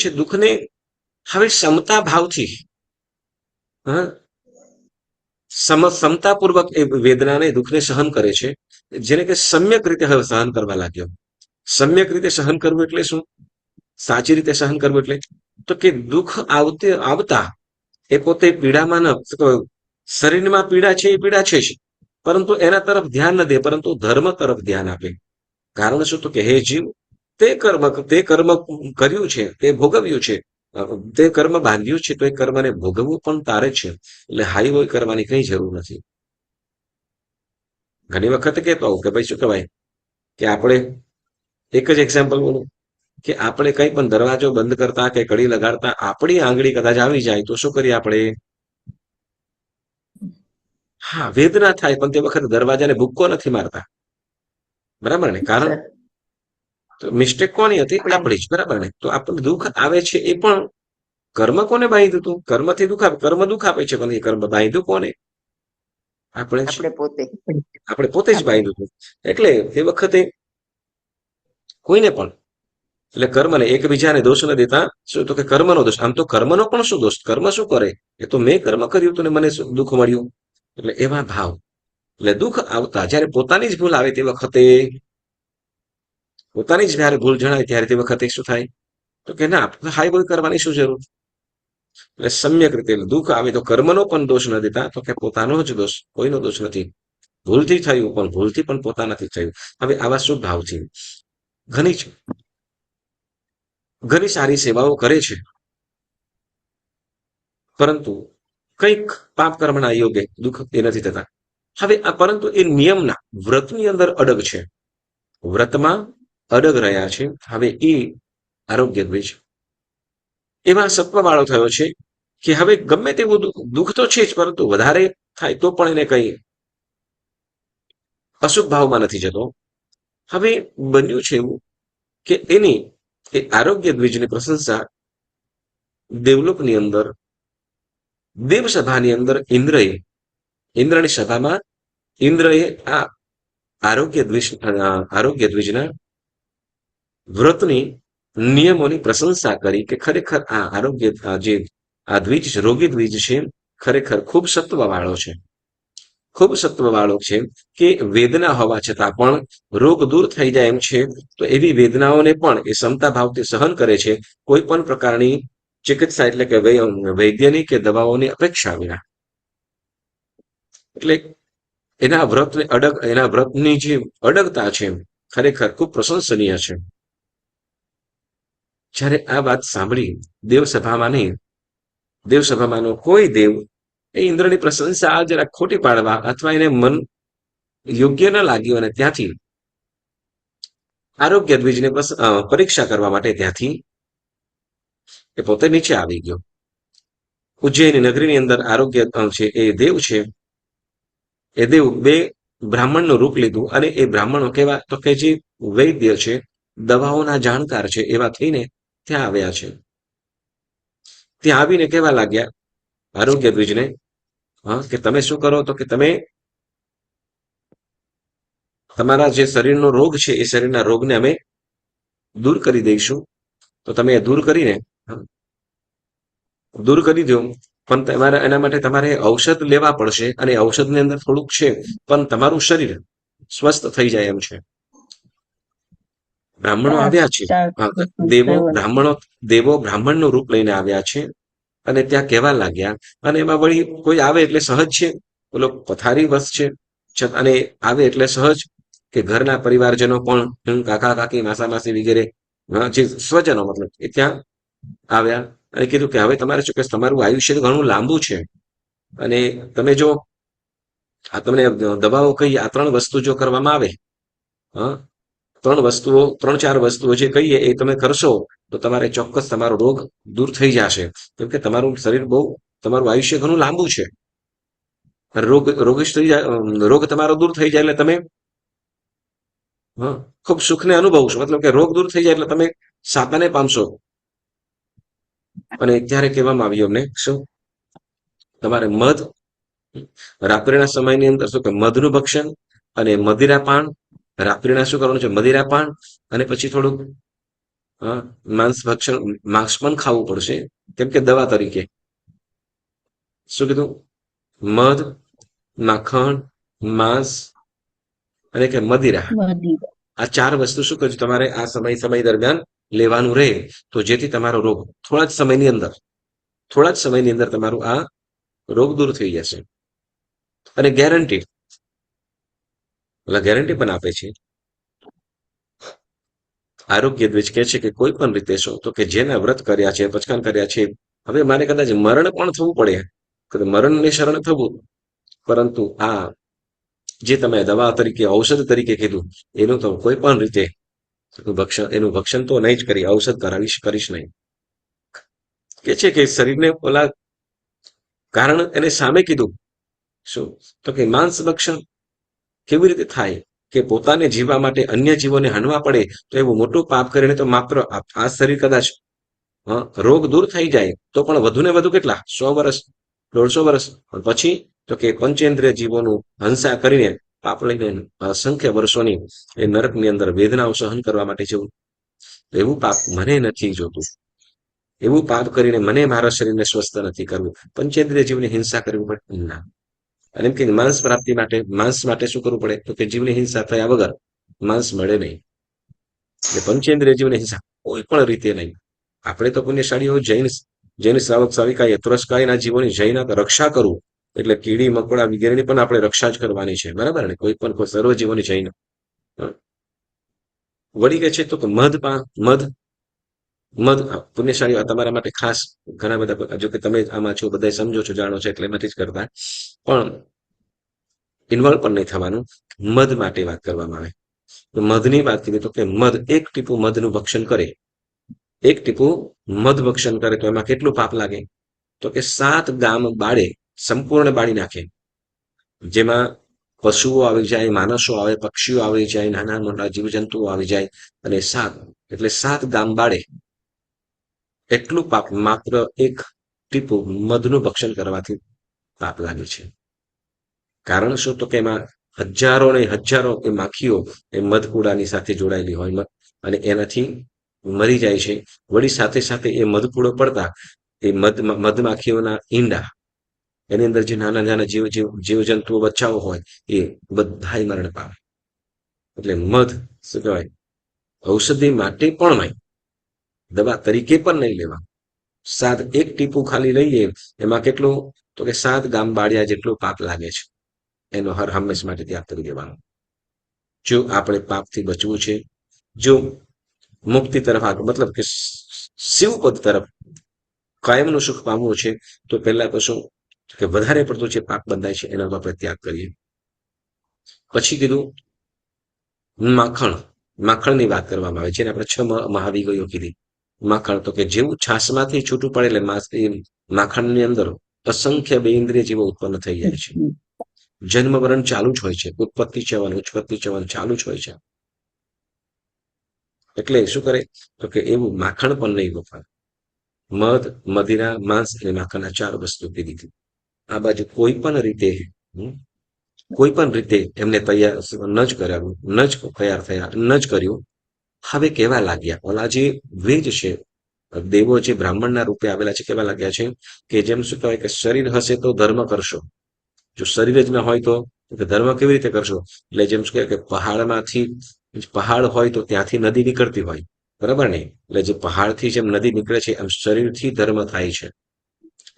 છે, દુઃખને હવે સમતા ભાવથી સમતાપૂર્વક એ વેદનાને દુઃખને સહન કરે છે, જેને કે સમ્યક રીતે હવે સહન કરવા લાગ્યો. સમ્યક રીતે સહન કરવું એટલે શું? સાચી રીતે સહન કરવું એટલે તો કે દુઃખ આવતા એ પોતે પીડામાં શરીરમાં પીડા છે, એ પીડા છે જ, પરંતુ એના તરફ ધ્યાન ન દે, પરંતુ ધર્મ તરફ ધ્યાન આપે. કારણ શું? તો કે હે જીવ, તે કર્મ કર્યું છે, તે ભોગવ્યું છે, તે કર્મ બાંધ્યું છે તો એ કર્મને ભોગવવું પણ તારે છે. એટલે હાઈ હોય કરવાની કઈ જરૂર નથી. ઘણી વખત કહેતો હોઉં કે ભાઈ શું કહેવાય કે આપણે એક જ એક્ઝામ્પલ બોલું કે આપણે કંઈ પણ દરવાજો બંધ કરતા કે કડી લગાડતા આપણી આંગળી કદાચ આવી જાય તો શું કરીએ આપણે? હા, વેદના થાય, પણ તે વખતે દરવાજાને ભૂક્કો નથી મારતા. બરાબર ને? કારણ મિસ્ટેક કોની હતી? આપણી જ. બરાબર ને? તો આપણને દુઃખ આવે છે એ પણ કર્મ કોને બાંધ્યું હતું? કર્મથી દુઃખ આપે, કર્મ દુઃખ આપે છે, પણ એ કર્મ બાંધ્યું કોને? આપણે પોતે. આપણે પોતે જ બાંધ્યું હતું. એટલે એ વખતે કોઈને પણ એટલે કર્મને એકબીજાને દોષ ન દેતા શું તો કે કર્મનો દોષ. આમ તો કર્મનો પણ શું દોષ? કર્મ શું કરે? એ તો મેં કર્મ કર્યું હતું ને મને દુઃખ મળ્યું. એટલે એવા ભાવ. એટલે દુઃખ આવતા જયારે પોતાની જ ભૂલ આવે તે વખતે, પોતાની જ જયારે ભૂલ જણાય ત્યારે તે વખતે શું થાય? તો કે ના, હાઈ બોય કરવાની શું જરૂર? એટલે સમ્યક રીતે દુઃખ આવે તો કર્મનો પણ દોષ ન દેતા, તો કે પોતાનો જ દોષ, કોઈનો દોષ નથી. ભૂલથી થયું, પણ ભૂલથી પણ પોતાનાથી થયું. હવે આવા શું ભાવથી ઘણી સારી સેવાઓ કરે છે, પરંતુ કંઈક પાપ કર્મના યોગે દુઃખ એ નથી થતા. હવે આ પરંતુ એ નિયમના વ્રતની અંદર અડગ છે, વ્રતમાં અડગ રહ્યા છે. હવે એ આરોગ્ય દ્વેષ એવા સત્વવાળો થયો છે કે હવે ગમે તેવું દુઃખ તો છે જ, પરંતુ વધારે થાય તો પણ એને કઈ અશુભ ભાવમાં નથી જતો. હવે બન્યું છે એવું કે એની એ આરોગ્ય દ્વિજની પ્રશંસા દેવલોકની અંદર દેવસભાની અંદર ઇન્દ્રની સભામાં ઇન્દ્રએ આ આરોગ્ય દ્વિજના વ્રતની નિયમોની પ્રશંસા કરી કે ખરેખર આ આરોગ્ય જે આ દ્વિજ રોગી દ્વિજ છે ખરેખર ખૂબ સત્વવાળો છે, ખૂબ સત્વવાળો છે કે વેદના હોવા છતાં પણ રોગ દૂર થઈ જાય એમ છે. તો એવી વેદનાઓને પણ એ ક્ષમતા ભાવથી સહન કરે છે, કોઈ પણ પ્રકારની ચિકિત્સા એટલે કે વૈજ્ઞાનિક કે દવાઓની અપેક્ષા વિના. એટલે એના વ્રતની જે અડગતા છે ખરેખર ખૂબ પ્રશંસનીય છે. જ્યારે આ વાત સાંભળી દેવસભામાંનો કોઈ દેવ એ ઇન્દ્રની પ્રશંસા જરા ખોટી પાડવા અથવા એને મન યોગ્ય ન લાગ્યું અને ત્યાંથી આરોગ્ય દ્વિજને પરીક્ષા કરવા માટે ત્યાંથી એ પોતે નીચે આવી ગયો. ઉજ્જૈની નગરીની અંદર આરોગ્ય છે એ દેવ છે. એ દેવ બે બ્રાહ્મણનું રૂપ લીધું અને એ બ્રાહ્મણો કેવા તો કે જે વૈદ્ય છે, દવાઓના જાણકાર છે, એવા થઈને ત્યાં આવ્યા છે. ત્યાં આવીને કેવા લાગ્યા આરોગ્ય દ્વિજને, કે તમે શું કરો? તો કે તમે તમારા જે શરીરનો રોગ છે એ શરીરના રોગને અમે દૂર કરી દઈશું. તો તમે દૂર કરી દો, પણ તમારે એના માટે તમારે ઔષધ લેવા પડશે અને ઔષધની અંદર થોડુંક છે, પણ તમારું શરીર સ્વસ્થ થઈ જાય એમ છે. બ્રાહ્મણો આવ્યા છે, દેવો બ્રાહ્મણનું રૂપ લઈને આવ્યા છે અને ત્યાં કહેવા લાગ્યા. અને એમાં વળી કોઈ આવે એટલે સહજ છે, બોલો પથારી વસ છે અને આવે એટલે સહજ કે ઘરના પરિવારજનો પણ કાકા કાકી માસા માસી વગેરે જે સ્વજનો મતલબ એ ત્યાં આવ્યા અને કીધું કે હવે તમારે શું કે તમારું આયુષ્ય ઘણું લાંબુ છે અને તમે જો આ તમને દવાઓ કઈ આ 3 વસ્તુ જો કરવામાં આવે, 3-4 વસ્તુઓ જે કહીએ એ તમે કરશો તો તમારે ચોક્કસ તમારો રોગ દૂર થઈ જશે. કેમ કે તમારું શરીર તમારું આયુષ્ય ઘણું લાંબુ છે. રોગ તમારો દૂર થઈ જાય એટલે તમે ખૂબ સુખને અનુભવશો. મતલબ કે રોગ દૂર થઈ જાય એટલે તમે સાતાને પામશો. અને ત્યારે કહેવામાં આવ્યું અમને શું તમારે રાત્રિના સમયની અંદર શું કે મધનું ભક્ષણ અને મદિરાપાન, રાત્રિના શું કરવાનું છે મદિરાપાન, અને પછી થોડુંક માંસ પણ ખાવું પડશે, કેમ કે દવા તરીકે. શું કીધું? મધ, માખણ, માંસ અને કે મદિરા, આ 4 વસ્તુ શું કહ્યું તમારે આ સમય દરમિયાન લેવાનું રહે, તો જેથી તમારો રોગ થોડા જ સમયની અંદર તમારું આ રોગ દૂર થઈ જશે. અને ગેરંટી પણ આપે છે આરોગ્ય દ્વિજ કહે છે કે કોઈ પણ રીતે શું તો કે જેના વ્રત કર્યા છે, પચકાન કર્યા છે, હવે મારે કદાચ મરણ પણ થવું પડે, મરણને શરણ થવું, પરંતુ આ જે તમે દવા તરીકે ઔષધ તરીકે કીધું એનું તો કોઈ પણ રીતે એનું ભક્ષણ તો નહીં જ કરી, ઔષધ કરીશ નહીં. કે છે કે શરીરને ઓલા કારણ એને સામે કીધું શું તો કે માંસ ભક્ષણ કેવી રીતે થાય કે પોતાને જીવવા માટે અન્ય જીવોને હણવા પડે, તો એવું મોટું પાપ કરીને તો માત્ર આ શરીર કદાચ રોગ દૂર થઈ જાય તો પણ વધુ ને વધુ કેટલા 100 વર્ષ 150 વર્ષ, પછી તો કે પંચેન્દ્રિય જીવોનું હંસા કરીને પાપ લઈને અસંખ્ય વર્ષોની એ નરકની અંદર વેદનાઓ સહન કરવા માટે જવું, એવું પાપ મને નથી જોતું. એવું પાપ કરીને મને મારા શરીરને સ્વસ્થ નથી કરવું, પંચેન્દ્રિય જીવની હિંસા કરવી પડે ના. અને એમ કે માંસ પ્રાપ્તિ માટે, માંસ માટે શું કરવું પડે તો કે જીવની હિંસા થયા વગર માંસ મળે નહીં. એટલે પંચેન્દ્રિય જીવની હિંસા કોઈ પણ રીતે નહીં. આપણે તો પુણ્યશાળીઓ જૈન શ્રાવક શ્રાવિકાએ તુરસ્કાયના જીવોની જૈના રક્ષા કરવું એટલે કીડી મકોડા વગેરેની પણ આપણે રક્ષા જ કરવાની છે, બરાબર ને? કોઈ પણ સર્વ જીવોની જૈન. વળી કે છે તો કે મધ પુણ્યશાળીઓ તમારા માટે ખાસ ઘણા બધા, જો કે તમે આમાં છો, બધા સમજો છો, જાણો છો, એટલે નથી જ કરતા, પણ ઇન્વોલ્વ પણ નહીં થવાનું. મધ માટે વાત કરવામાં આવે તો મધની વાત કરીએ તો કે મધ, એક ટીપું મધનું ભક્ષણ કરે, એક ટીપું મધ ભક્ષણ કરે તો એમાં કેટલું પાપ લાગે તો કે 7 ગામ બાળે, સંપૂર્ણ બાળી નાખે. જેમાં પશુઓ આવી જાય, માણસો આવે, પક્ષીઓ આવી જાય, નાના મોટા જીવજંતુઓ આવી જાય, અને 7 એટલે 7 ગામ બાળે એટલું પાપ માત્ર એક ટીપું મધનું ભક્ષણ કરવાથી પાપ લાગે છે. કારણ શું તો કે એમાં હજારો ને હજારો એ માખીઓ એ મધપૂડાની સાથે જોડાયેલી હોય અને એનાથી મરી જાય છે. વળી સાથે સાથે એ મધપૂડો પડતા એ મધમાખીઓના ઈંડા, એની અંદર જે નાના નાના જીવજંતુઓ બચ્ચાઓ હોય એ બધાય મરણ પામે. એટલે મધ શું કહેવાય, ઔષધિ માટે પણ નહીં, દવા તરીકે પણ નહીં લેવા. એક ટીપું ખાલી લઈએ એમાં કેટલું તો કે 7 ગામ બાળ્યા જેટલું પાપ લાગે છે. એનો હર હંમેશ માટે ત્યાગ કરી દેવાનો. જો આપણે પાપથી બચવું છે, જો મુક્તિ તરફ મતલબ કે શિવપદ તરફ કાયમનું સુખ પામવું છે, તો પહેલા તો શું કે વધારે પડતું જે પાપ બંધાય છે એનો આપણે ત્યાગ કરીએ. પછી કીધું માખણની વાત કરવામાં આવે, જેને આપણે 6 મહાવિગયો કીધી. માખણ તો કે જેવું છાશમાંથી છૂટું પડે એટલે માખણની અંદર અસંખ્ય બેઇન્દ્રિય જીવો ઉત્પન્ન થઈ જાય છે. જન્મ મરણ ચાલુ જ હોય છે, ઉત્પત્તિ ચવન ચાલુ જ હોય છે. એટલે શું કરે તો કે એવું માખણ પણ નહીં વપરાય. મધ, મદિરા, માંસ અને માખણ, આ 4 વસ્તુ કીધી. આ બાજુ કોઈ પણ રીતે એમને તૈયાર ન જ કર્યું, ન જ તૈયાર થયા, ન જ કર્યું. હવે કેવા લાગ્યા ઓલા જે વેજ છે, દેવો જે બ્રાહ્મણના રૂપે આવેલા છે, કેવા લાગ્યા છે કે જેમ શું કહેવાય કે શરીર હશે તો ધર્મ કરશો, જો શરીર જ ન હોય તો ધર્મ કેવી રીતે કરશો? એટલે જેમ શું કે પહાડ હોય તો ત્યાંથી નદી નીકળતી હોય, બરાબર ને? એટલે જે પહાડથી જેમ નદી નીકળે છે એમ શરીરથી ધર્મ થાય છે.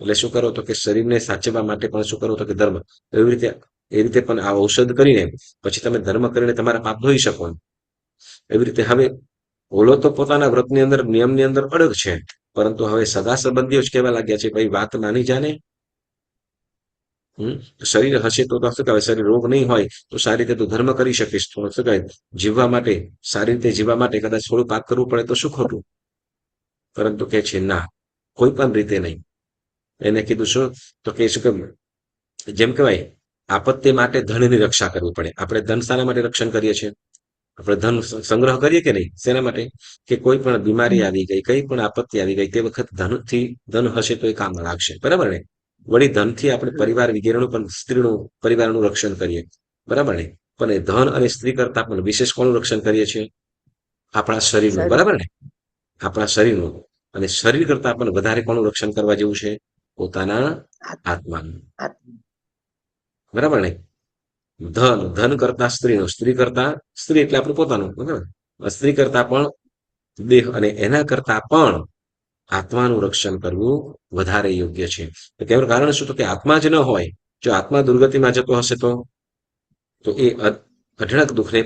એટલે શું કરો તો કે શરીરને સાચવવા માટે પણ શું કરો તો કે ધર્મ. એ રીતે પણ આ ઔષધ કરીને પછી તમે ધર્મ કરીને તમારા પાપ ધોઈ શકો. એવી રીતે હવે ઓલો તો પોતાના વ્રતની અંદર, નિયમની અંદર અડગ છે, પરંતુ હવે સગા સંબંધીઓ જ કહેવા લાગ્યા છે ભાઈ વાત માની જાને. શરીર હશે તો શું કહેવાય, શરીર રોગ નહીં હોય તો સારી રીતે તું ધર્મ કરી શકીશ, તો શું કહેવાય જીવવા માટે, સારી રીતે જીવવા માટે કદાચ થોડું પાપ કરવું પડે તો શું ખોટું? પરંતુ કે છે ના, કોઈ પણ રીતે નહીં. એને કીધું શું તો કે શું કે જેમ કહેવાય આપત્તિ માટે ધનની રક્ષા કરવી પડે. આપણે ધન શાના માટે રક્ષણ કરીએ છીએ? આપણે ધન સંગ્રહ કરીએ કે નહીં? શેના માટે? કે કોઈ પણ બીમારી આવી ગઈ, કઈ પણ આપત્તિ આવી ગઈ, તે વખત ધન હશે તો એ કામ લાગશે, બરાબર ને? વળી ધનથી આપણે પરિવાર વગેરેનું પણ, સ્ત્રીનું પરિવારનું રક્ષણ કરીએ, બરાબર ને? પણ એ ધન અને સ્ત્રી કરતા પણ વિશેષ કોનું રક્ષણ કરીએ છીએ? આપણા શરીરનું, બરાબર ને? આપણા શરીરનું. અને શરીર કરતા પણ વધારે કોનું રક્ષણ કરવા જેવું છે? પોતાના આત્માનું, બરાબર ને? ધન કરતા સ્ત્રીનું, સ્ત્રી કરતા સ્ત્રી એટલે આપણું પોતાનું, બરાબર? સ્ત્રી કરતા પણ દેહ અને એના કરતા પણ આત્માનું રક્ષણ કરવું વધારે યોગ્ય છે. કેવું કારણ શું તો કે આત્મા જ ન હોય, જો આત્મા દુર્ગતિમાં જતો હશે તો એ અઢળક દુઃખને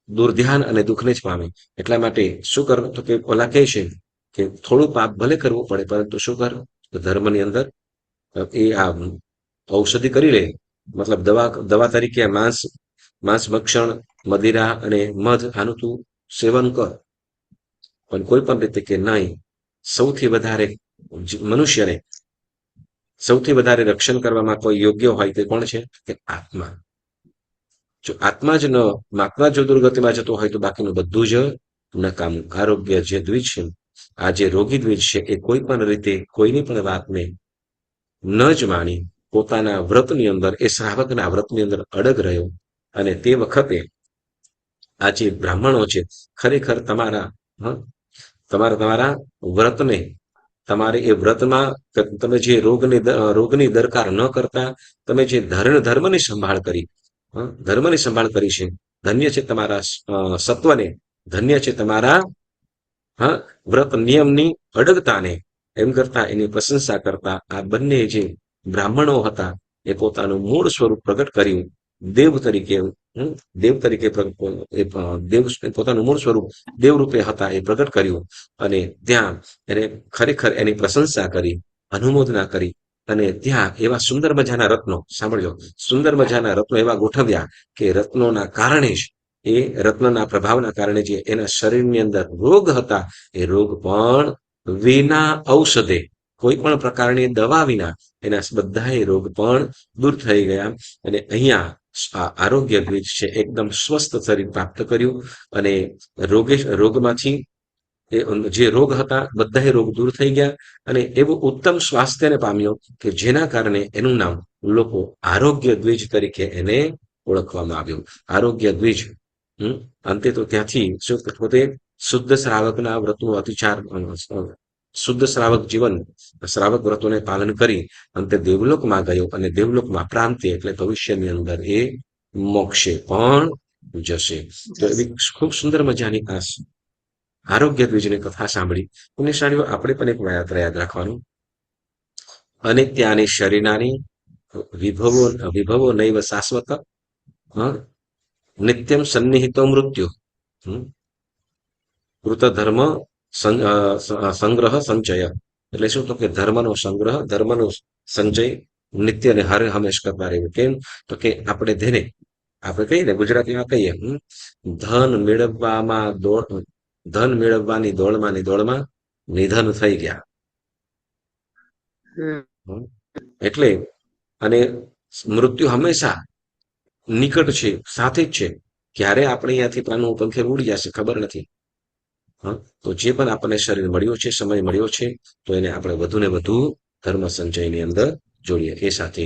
દુર્ધ્યાન અને દુઃખને જ પામે. એટલા માટે શું કરવું? તો કે ઓલા કહે છે કે થોડું પાપ ભલે કરવું પડે, પરંતુ શું કર? તો ધર્મની અંદર એ આ ઔષધિ કરી લે, મતલબ દવા તરીકે માંસ ભક્ષણ, મદિરા અને મધ આનું તું સેવન કર. પણ કોઈ પણ રીતે કે નહીં, સૌથી વધારે મનુષ્યને સૌથી વધારે રક્ષણ કરવામાં કોઈ યોગ્ય હોય તે કોણ છે? કે આત્મા. જો આત્મા જો દુર્ગતિમાં જતો હોય તો બાકીનું બધું જ નકામું. આરોગ્ય જે દ્વિજ છે, આ જે રોગી દ્વિજ છે, એ કોઈ પણ રીતે કોઈની પણ વાતને ન જ માની પોતાના વ્રતની અંદર, એ શ્રાવકના વ્રતની અંદર અડગ રહ્યો. અને તે વખતે આ જે બ્રાહ્મણો છે, ખરેખર તમારા વ્રતને, તમારે એ વ્રતમાં તમે જે રોગની દરકાર ન કરતા, તમે જે ધર્મની સંભાળ કરી, છે. ધન્ય છે તમારા સત્વને, ધન્ય છે તમારા વ્રત નિયમની અડગતાને. એમ કરતા એની પ્રશંસા કરતા આ બંને જે બ્રાહ્મણો હતા, એ પોતાનું મૂળ સ્વરૂપ પ્રગટ કર્યું. દેવ તરીકે પોતાનું મૂળ સ્વરૂપ દેવ રૂપે હતા એ પ્રગટ કર્યું. અને ત્યાં એને ખરેખર એની પ્રશંસા કરી, અનુમોદના કરી. અને ત્યાં એવા સુંદર મજાના રત્નો, સાંભળજો, સુંદર મજાના રત્નો એવા ગોઠવ્યા કે રત્નોના કારણે જ, એ રત્નના પ્રભાવના કારણે જે એના શરીરની અંદર રોગ હતા, એ રોગ પણ વિના ઔષધે, કોઈ પણ પ્રકારની દવા વિના એના બધા રોગ પણ દૂર થઈ ગયા. અને અહીંયા આરોગ્ય દ્વિજ છે એકદમ સ્વસ્થ શરીર પ્રાપ્ત કર્યું. અને રોગમાંથી જે રોગ હતા બધા રોગ દૂર થઈ ગયા. અને એવું ઉત્તમ સ્વાસ્થ્યને પામ્યો કે જેના કારણે એનું નામ લોકો આરોગ્ય દ્વિજ તરીકે એને ઓળખવામાં આવ્યું. આરોગ્ય દ્વિજ. અંતે તો ત્યાંથી પોતે શુદ્ધ શ્રાવકના વ્રતનું અતિચાર, શુદ્ધ શ્રાવક જીવન, શ્રાવક વ્રતોને પાલન કરી અંતે દેવલોકમાં ગયો. અને દેવલોકમાં પ્રાંતિ એટલે ભવિષ્યની અંદર એ મોક્ષે પણ જશે. તો એવી ખૂબ સુંદર મજાની આ આરોગ્ય દ્વિજની કથા સાંભળી. પુણ્યશાળીઓ, આપણે પણ એક યાદ રાખવાનું, અનિત્યાની શરીરાની વિભવો નૈવ શાશ્વત, નિત્યમ સન્નિહિતો મૃત્યુ, કૃત ધર્મ સંગ્રહ સંચય. એટલે શું? તો કે ધર્મનો સંગ્રહ, ધર્મનો સંચય નિત્ય ને હર હંમેશ કરતા રહેવું. કેમ? તો કે આપણે કહીએ ને, ગુજરાતીમાં કહીએ, ધન મેળવવાની દોડમાં નિધન થઈ ગયા. એટલે અને મૃત્યુ હંમેશા નિકટ છે, સાથે જ છે. ક્યારે આપણે અહીંયાથી પ્રાણનું પંખે ઉડી જશે ખબર નથી. તો જે પણ આપણને શરીર મળ્યું છે, સમય મળ્યો છે, તો એને આપણે વધુ ને વધુ ધર્મ સંચયની અંદર જોડીએ. એ સાથે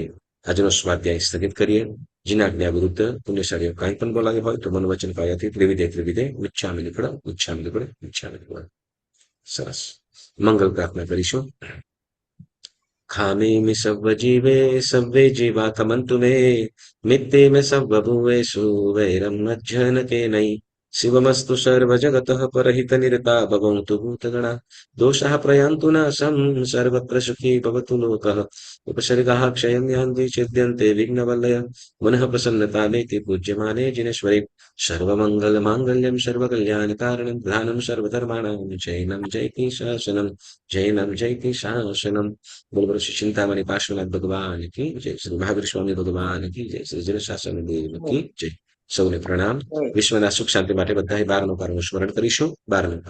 આજનો સ્વાધ્યાય સ્થગિત કરીએ. જેના જ્ઞા વિરુદ્ધ પુણ્યશાળીઓ કાંઈ પણ બોલાવ્યું હોય તો મન વચન કાયાથી ત્રિવિધે ઉચ્ચામી નીકળો. સરસ. મંગલ પ્રાર્થના કરીશું. ખામે સર્વ જીવે સર્વે જીવા તમંતુ મે મિત્તે મે સર્વ ભુવેષુ વૈરમ મજ્જન કે નહીં. શિવમસ્તુ સર્વજગતઃ પરહિત નિરતા ભવन्तु ભૂતગણા દોષાઃ પ્રયાન્તુ નાશં સર્વત્ર સુખી ભવતુ લોકઃ. ઉપસર્ગાઃ ક્ષયં યાન્તિ છિદ્યन्ते વિઘ્નવલ્લય મનઃ પ્રસન્નતામેતિ પૂજ્યમાને જિનેશ્વરી. સર્વમંગલ માંગલ્યં સર્વકલ્યાણકારણં પ્રધાनं સર્વધર્માણાં જૈતિ શાસનમ. બોલ બોલ શ્રી ચિંતામણી પાર્શ્વનાથ ભગવાન કી જય. શ્રી મહાવીર સ્વામી ભગવાન કી જય. શ્રી જનશાસન દેવ કી જય. સૌને પ્રણામ. વિશ્વના સુખ શાંતિ માટે બધાએ 12 નું સ્મરણ કરીશું. 12